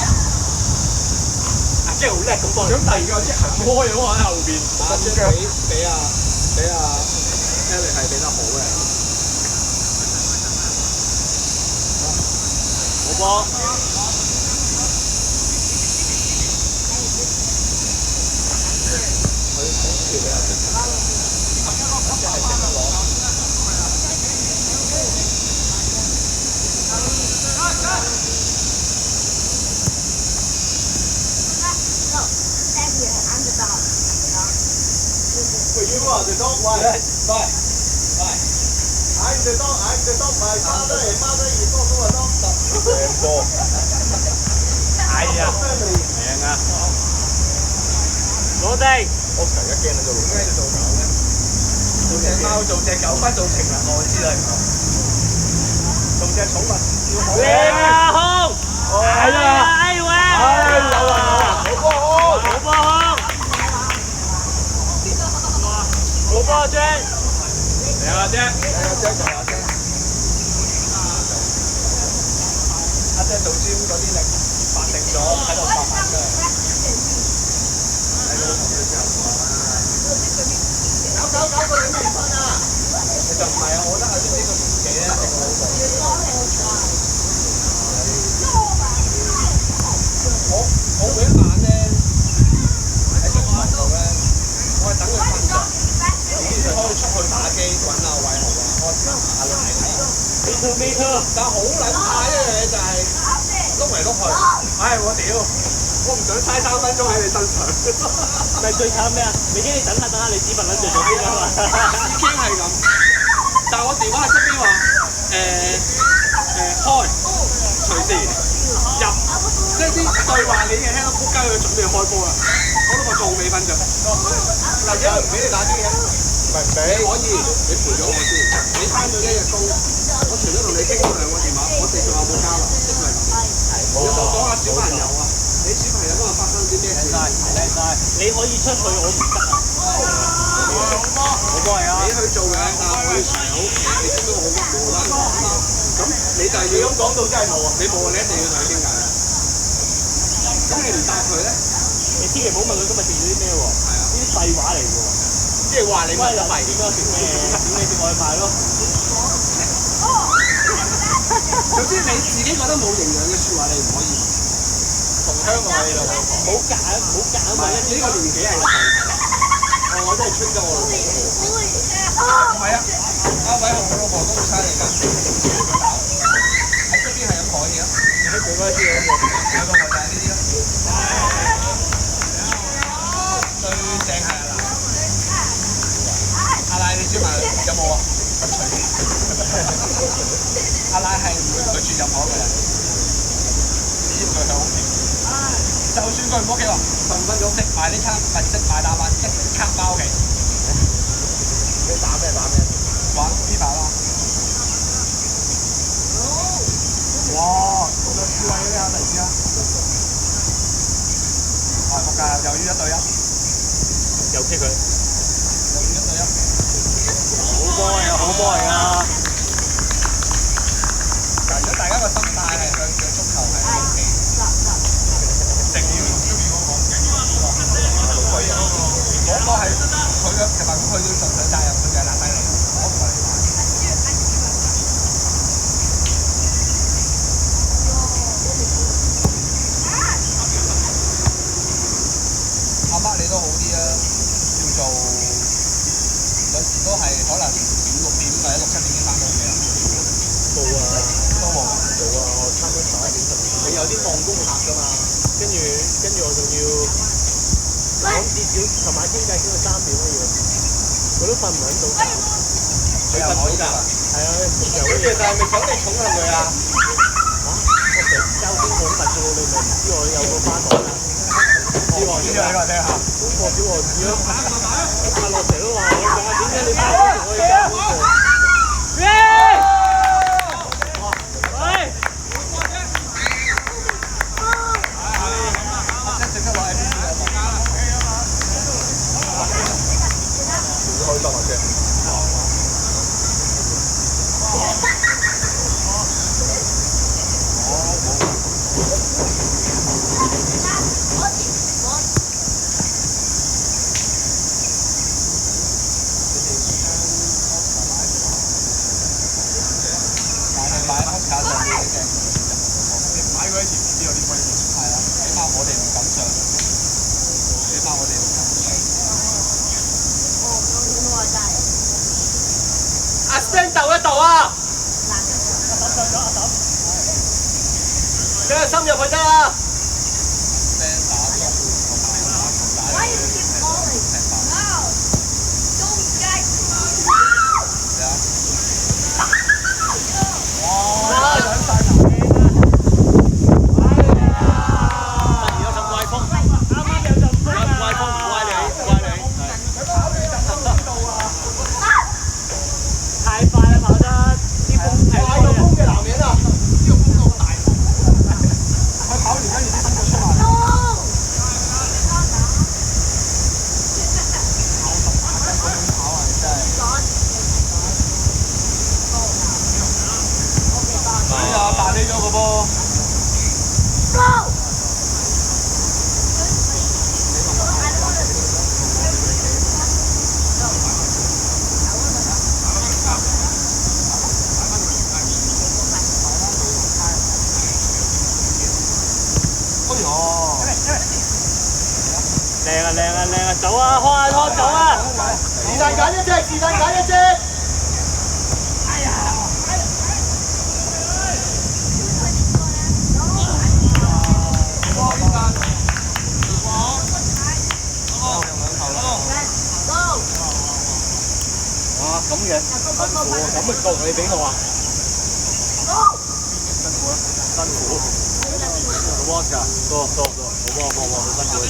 D: 阿 Jack 好叻咁幫。咁第二個 Jack 行開咗喺後邊，阿 Jack 俾阿 Eric 係俾得好嘅。波，係啊，贏啊！老弟，我成日驚你做咩做狗咧？做隻貓，做隻狗，不做情人，我知啦。做隻寵物要好。靚啊，空！係啊，哎喂！有啊，好波空，好波空！好波張，嚟啊張，阿姐做 gym 嗰啲力發定咗，喺度發緊㗎。搞個2分啊！其實唔係啊，我覺得阿姐呢個年紀咧，一定好過。我每一晚咧喺中學度咧，我係等佢瞓着，先至可以出去打機揾阿偉豪啊，我打奶睇。但係好撚怕一樣嘢就係碌嚟碌去，唉我屌！我唔想嘥3分鐘喺你身上。但係最慘咩啊？未經你等下，你只份撚最做邊㗎嘛？已經係咁，但係我電話喺側邊話開，隨時入。即係啲對話你已經聽到撲街佢準備開波啦，我都話仲未瞓着。嗱，因為唔俾你打機嘅，唔係唔俾，可以，你陪咗我先，你翻咗一日工，我除咗同你傾咗2個電話，我哋仲有冇交流？即係咁。有冇講下小朋友啊？你小朋友嗰日發生啲咩事？
E: 你可以出去，我唔得啊！好波嚟啊！
D: 你去做嘅，但係我哋成日好，你知唔知我好冇啦？咁你就係要咁講到真係冇啊！你冇啊，你一定要同佢傾偈啊！咁你唔答佢咧？
E: 你千祈唔好問佢今日食咗啲咩喎？係啊，呢啲廢話嚟嘅喎。
D: 即係話你乜都係
E: 點解食咩？點你食外賣咯？
D: 總之你自己覺得冇營養嘅説話，你唔可以同鄉我哋咯。
E: 唔好夾啊嘛！
D: 呢個年紀係我真係吹咗我老婆。唔係啊，阿偉係我老婆都好犀利㗎。喺出邊係咁講嘢啊！你俾嗰啲嘢有個咪就係呢啲咯。最正係阿奶，你知唔知有冇啊？阿奶係唔會拒絕任何嘅人，只要佢喺屋企。就算佢唔屋企喎，15分鐘食埋呢餐，咪食埋啖飯，即刻翻屋企。你打咩？玩 FIFA 啦。哇！咁有智慧嘅呢下突然之間。係仆街，又要1對1。
E: 又踢佢。
D: 又要1對1。
E: 好波嚟啊！好波嚟啊！
D: 如果大家個心態係向住足球係 OK， 正要嗰個係佢嘅，其實佢要盡佢責任，佢就係拉低你，我唔係你買。阿媽你都好啲啊，叫做有時都係可能5、6點或者6、7點先翻到屋企啊。
E: 冇啊！
D: 都冇啊！
E: 我差唔多11點12點。你有啲放工客㗎嘛？跟住我仲要講至少琴晚傾偈傾到3點啦要，我都瞓唔撚到覺。
D: 你又可以㗎？
E: 係啊，
D: 跟住就係咪想你寵下佢啊？
E: 我成日交啲寵物嘅喎，你咪唔知我有個花朵啦。
D: 知喎，你話聽下。
E: 功課小王子咯，阿樂成日都話我講點解你翻工同我哋交功課？阿 Stan 鬥一鬥啊！俾個心入去得啦。靚啊！走啊！開走啊！是但揀一隻。哎呀！哇！咁嘅辛苦，咁嘅局你俾我啊？辛苦。
D: boss 㗎，多，好幫，好辛苦嘅。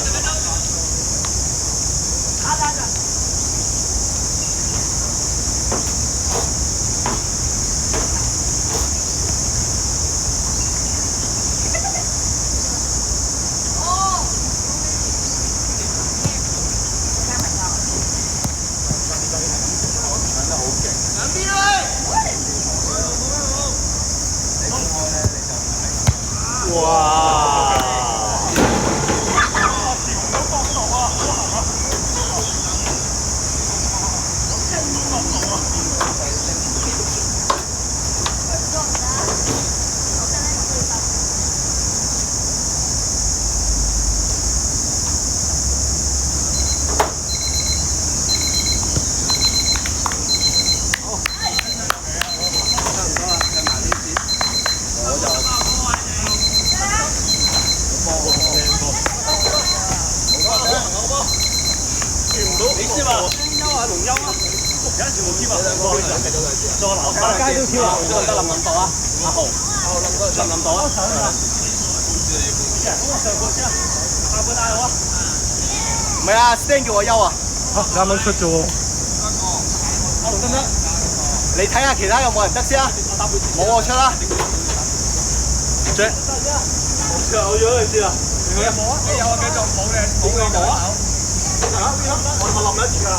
D: 哇！
E: 你知嘛？優啊，龍優啊，有陣時冇添啊，再流大街都跳啊，得林到啊，阿豪，林到啊，上過先啊，下個帶我啊，唔係啊 ，Stan 叫我優啊，
D: 啱啱出啫喎。
E: 阿龍得唔得？
D: 你睇下其他有冇人得先啊？冇我出啦。
E: 着，有咗你知啦。
B: 有冇啊？有啊，繼續冇嘅，冇啊。
E: 我冧一次㗎啦。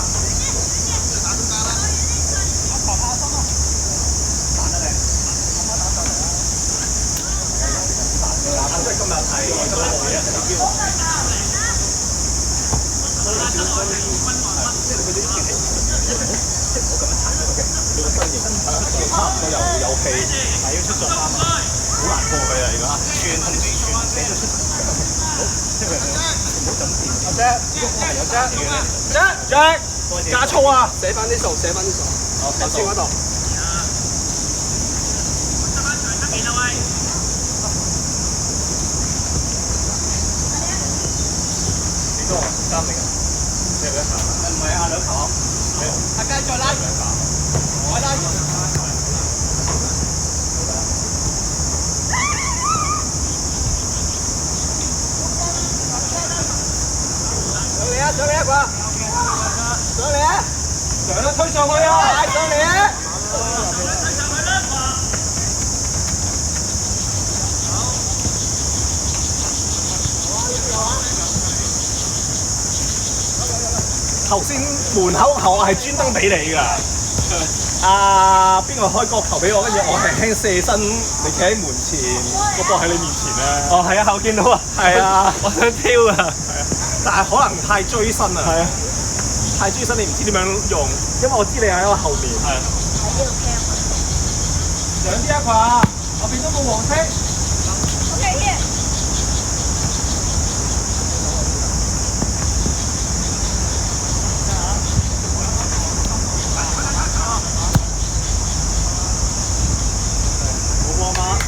E: 今日
D: 又有氣，係要出咗啱，好難過佢啊！而家串同時串，寫咗出。阿姐，有姐，加粗啊！
E: 寫翻啲數，
D: 好，
E: 頭先嗰度。
D: 幾多？3名啊？你有一球？唔係啊，2球。阿佳再拉，我拉。上嚟一個，上嚟啊！上啦，推上去啊！快上嚟啊！頭先門口球我係專登俾你㗎。邊個開角球俾我，跟住我輕輕射身，你企喺門前，個波喺你面前咧。
E: 哦，係啊，我見到啊。
D: 係啊，
E: 我想挑啊。
D: 但係可能太追身啊！係啊，太追身你唔知點樣用，因為我知你喺我後面。係啊。上啲一塊，我變咗個黃色。OK。冇波嗎？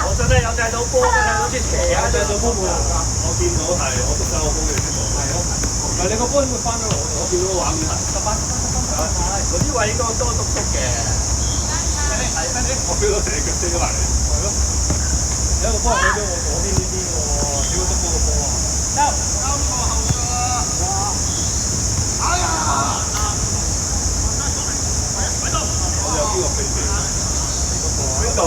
E: 我想咧有掟到波㗎，好似斜啊，掟到波冇人㗎。我見到係，我讀緊我波嘅先喎。係咯，但係你個波點會翻咗嚟？我見到個畫面係得翻。嗰啲位應該多篤篤嘅。我 feel 到成隻腳追咗埋嚟。係咯。有一個波俾咗我左邊呢邊喎，點會篤到個波啊？收錯後咗啦！哇！哎呀！我有邊個飛機？邊度？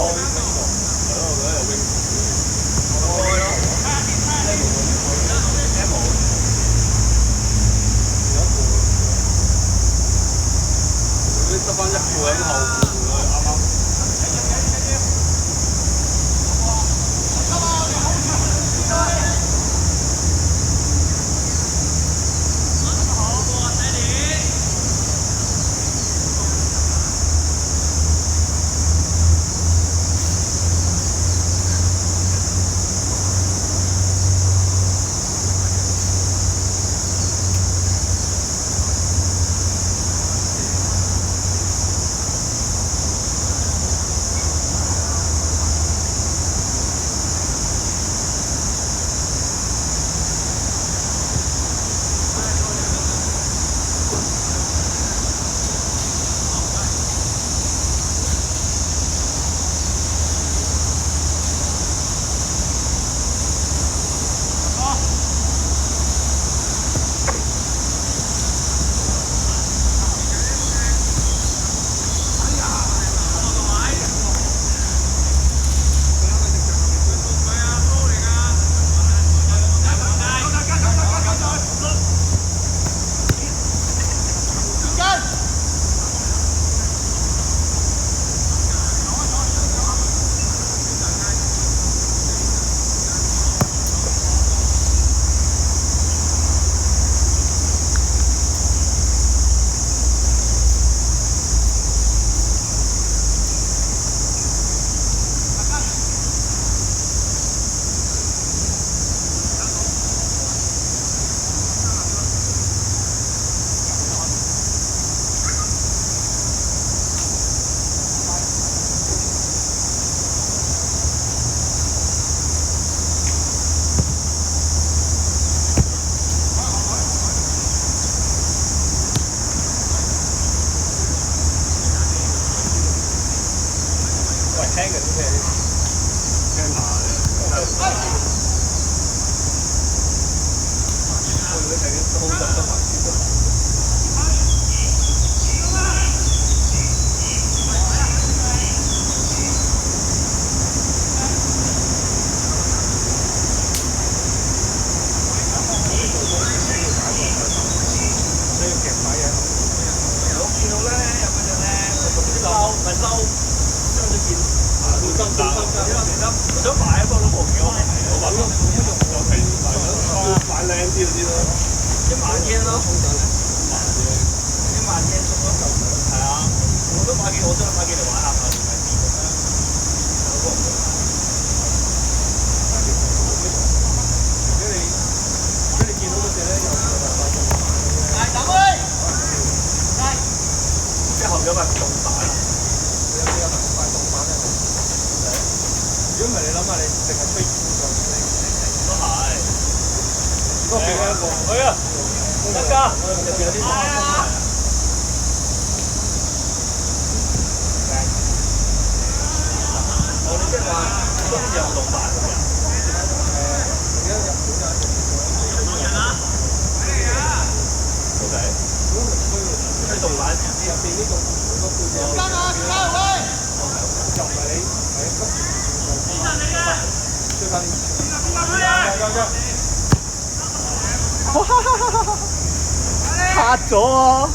E: 得翻一副喺後邊，啱啱。嘅啲車，驚怕嘅。我哋睇都好得埋先得。
D: 嚇咗啊！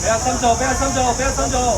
D: 俾下深造，俾下深造。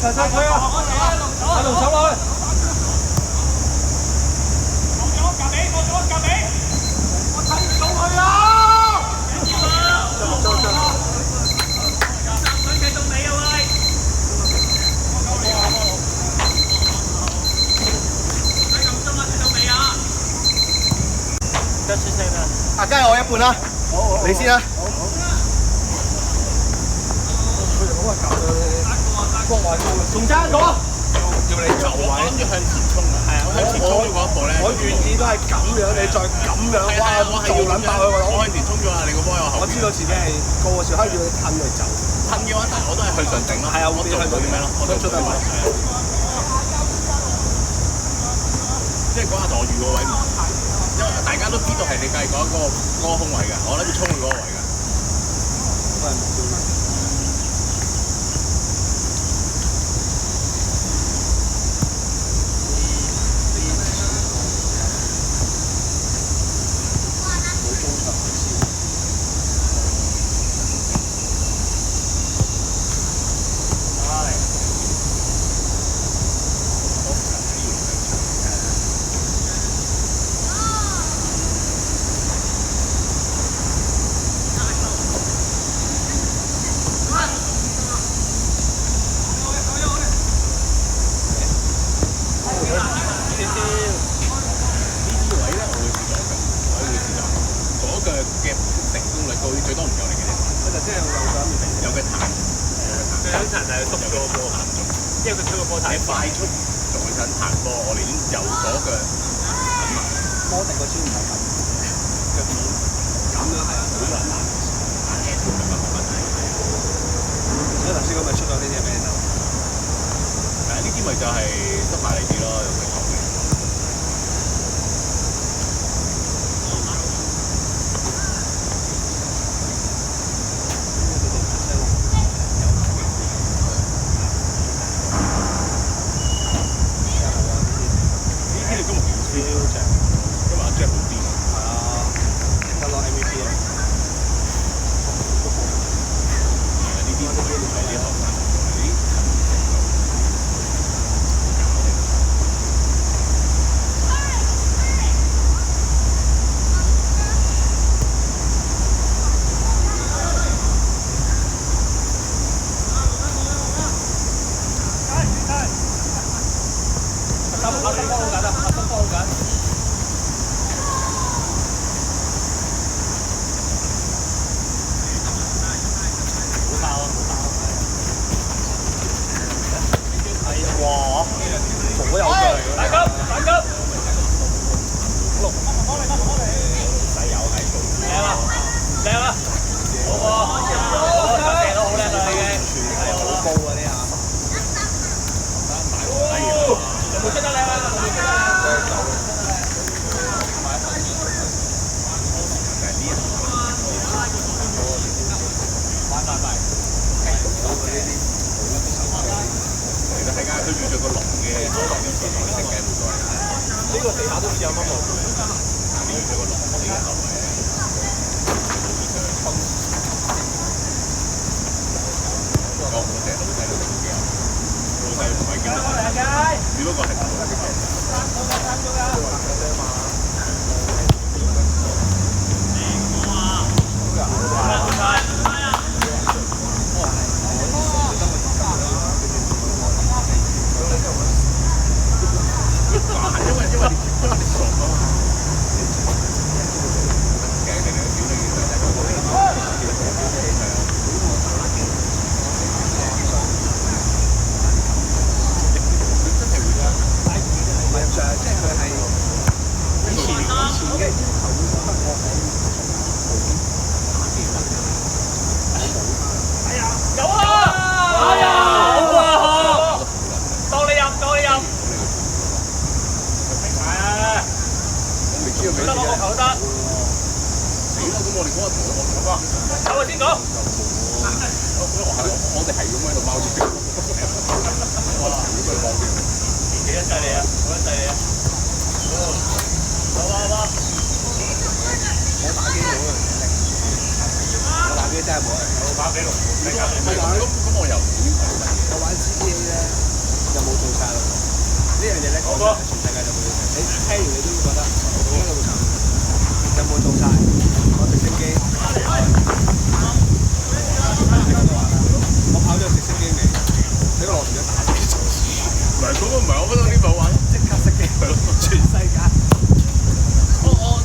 D: 齊晒佢啊！阿龍上落去。過咗，隔尾。
E: 得出聲啦。
D: 啊，加我一半啦，你先啦。仲爭一個。
B: 要你就我諗住向前衝啊！係啊，向前衝咗嗰一步咧，
D: 我願意都係咁樣，你再咁樣，哇！
B: 我係要
D: 撚爆佢個腦。
B: 我向前衝咗啊！你個波有後。
D: 我知道自己係高嘅時候，可以要你褪嚟走。
B: 褪嘅話，但係我都係向上頂咯。係啊，我做唔到啲咩咯？我都出得埋。即係嗰下同我預個位唔係，因為大家都知道係你計嗰個空位㗎，我諗住衝去嗰個位㗎。
D: 都係目標。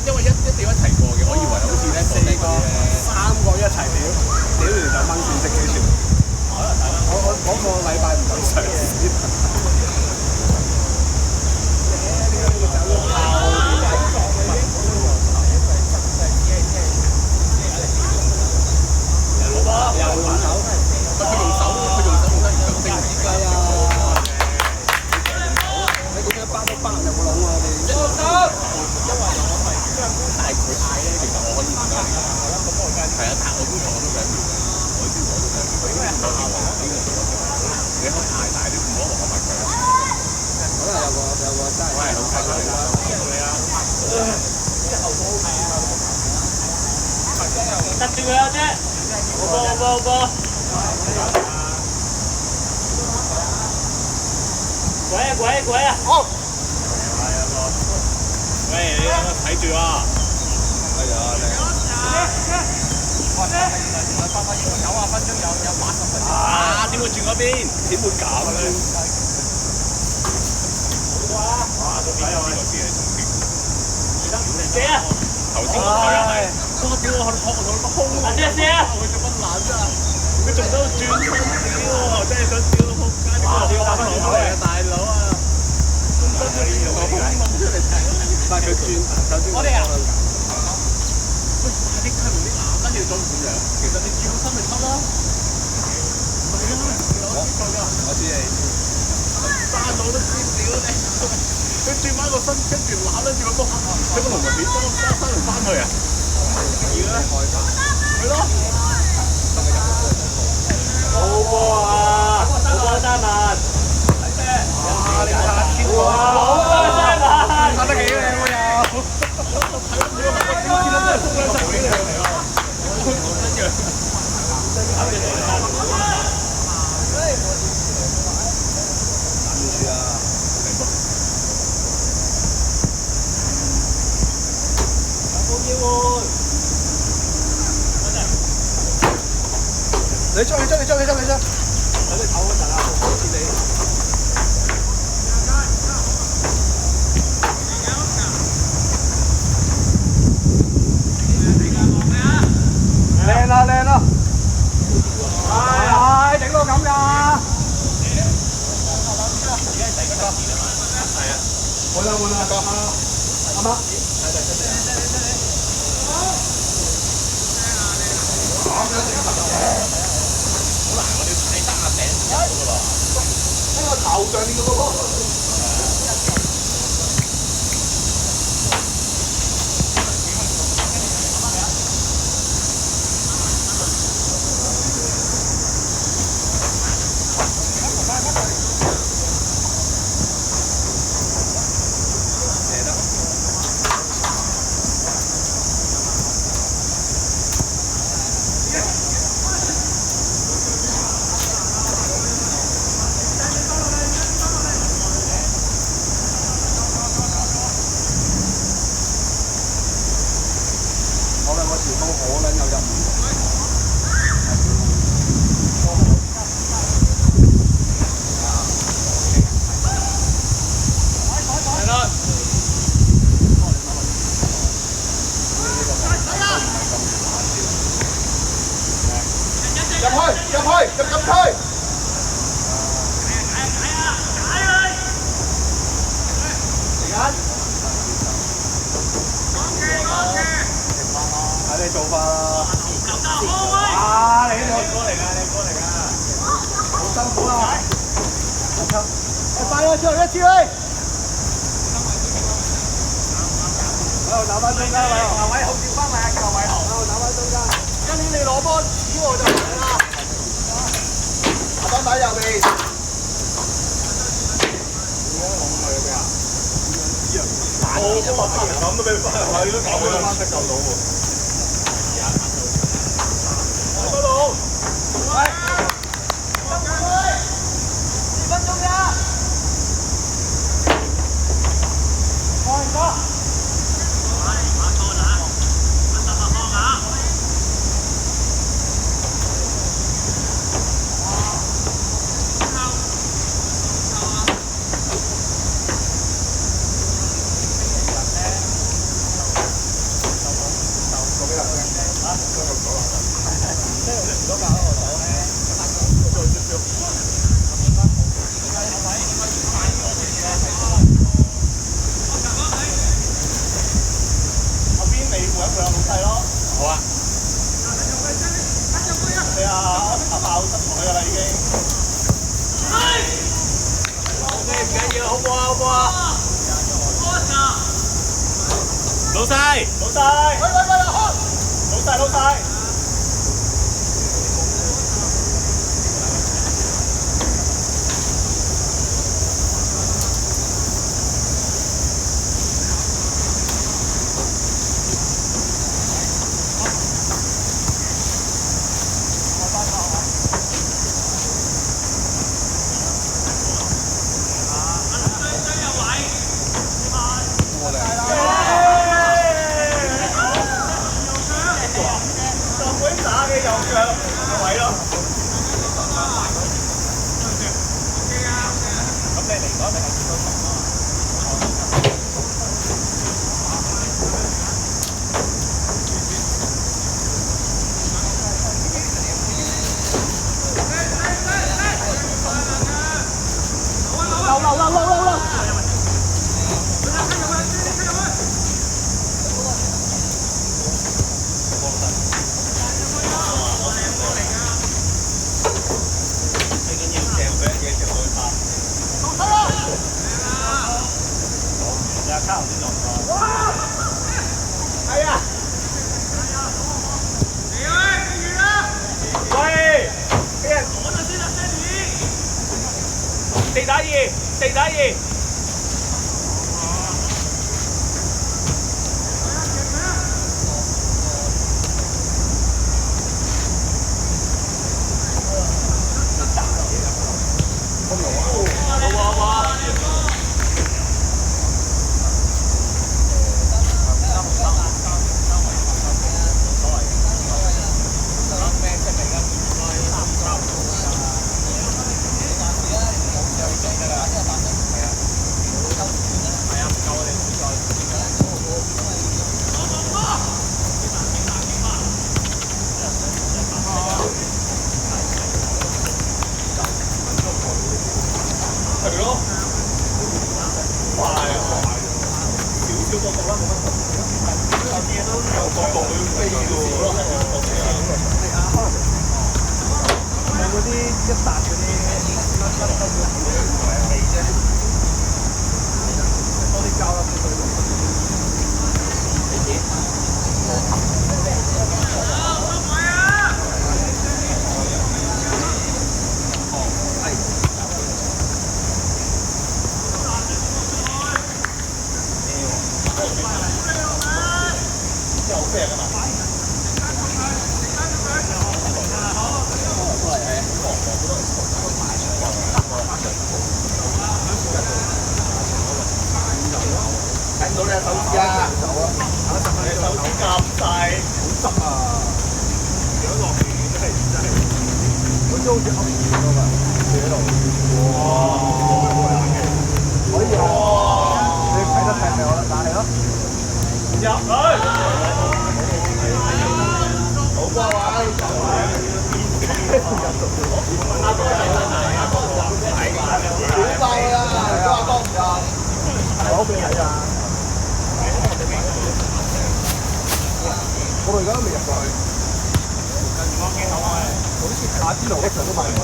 B: 因為一定要一齊
E: 得住佢啊啫！好波！鬼啊！
D: 好。
C: 喂，你睇住啊！係啊，啊，點會轉嗰邊？點會咁咧？哇！都變咗呢個先係重點。
E: 射啊！
C: 頭先個球又係，哇！屌我學我個空啊！
E: 射啊！
C: 佢做乜撚啊？佢仲想轉身屌，真係想屌到仆街！哇！屌打翻落嚟啊，大佬啊！真係用個空窿出嚟睇。但係佢轉，首先我哋啊，喂，快啲睇唔啲眼，跟住再咁樣。其實你轉個身咪得咯。唔係啊，我知你。山佬都知屌你，佢轉翻個身，跟住攬撚住個波，喺個龍門邊幫山佬翻去啊！而咧，係咯。
E: 好波啊！好波三萬。
C: 哇！你睇下天王，
E: 好波三萬。
C: 打得幾靚喎又。睇唔到個天真係中兩齊俾你嚟啊！一樣。
D: 你追！等你唞嗰陣啊，好似你。靚啦！係整到咁㗎。換啦，個啱啱。呢個頭上面嘅嗰個。我兩個前鋒好撚有入面。入區。睇你做法啦！啊！你呢個嚟㗎，好辛苦啊！快啲出嚟一次去！打翻中間位，球位好調翻嚟啊！球位好，打翻中間。今年你攞波指我就嚟啦！阿當打右邊。咁都俾翻，係都搞佢翻識救到喎。嗰度，喂，2分鐘咋？開波！
C: 老細，
E: 老細。4-2。
D: 睇到你手指啊！你手指夾晒，好濕啊！如果落雨真係，好似噏魚咁啊！喺度，哇！可以啊！你睇得睇咪我打你咯！入去！好波啊！好爆啦！阿哥唔入，攞俾你睇啊！我哋而家都未入過去。好似打邊爐嗰場都買唔到，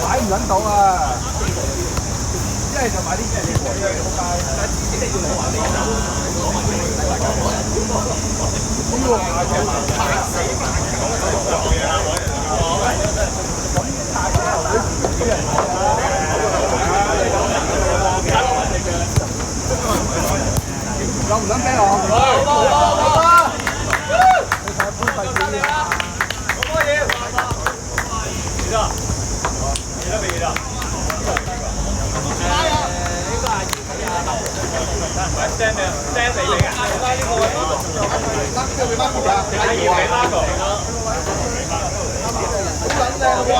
D: 買唔撚到啊！一係就買啲嘢嚟喎，一係仆街，但係知識要攞埋嚟㗎。呢個價錢拍死萬咁太嘅又會啲人有唔想俾我？好啊！你睇搬廢紙啊！好多嘢，幾多？幾多俾幾多？呢個係send 俾你嘅。呢個得俾Marco啊？定係要俾Marco？好撚靚喎！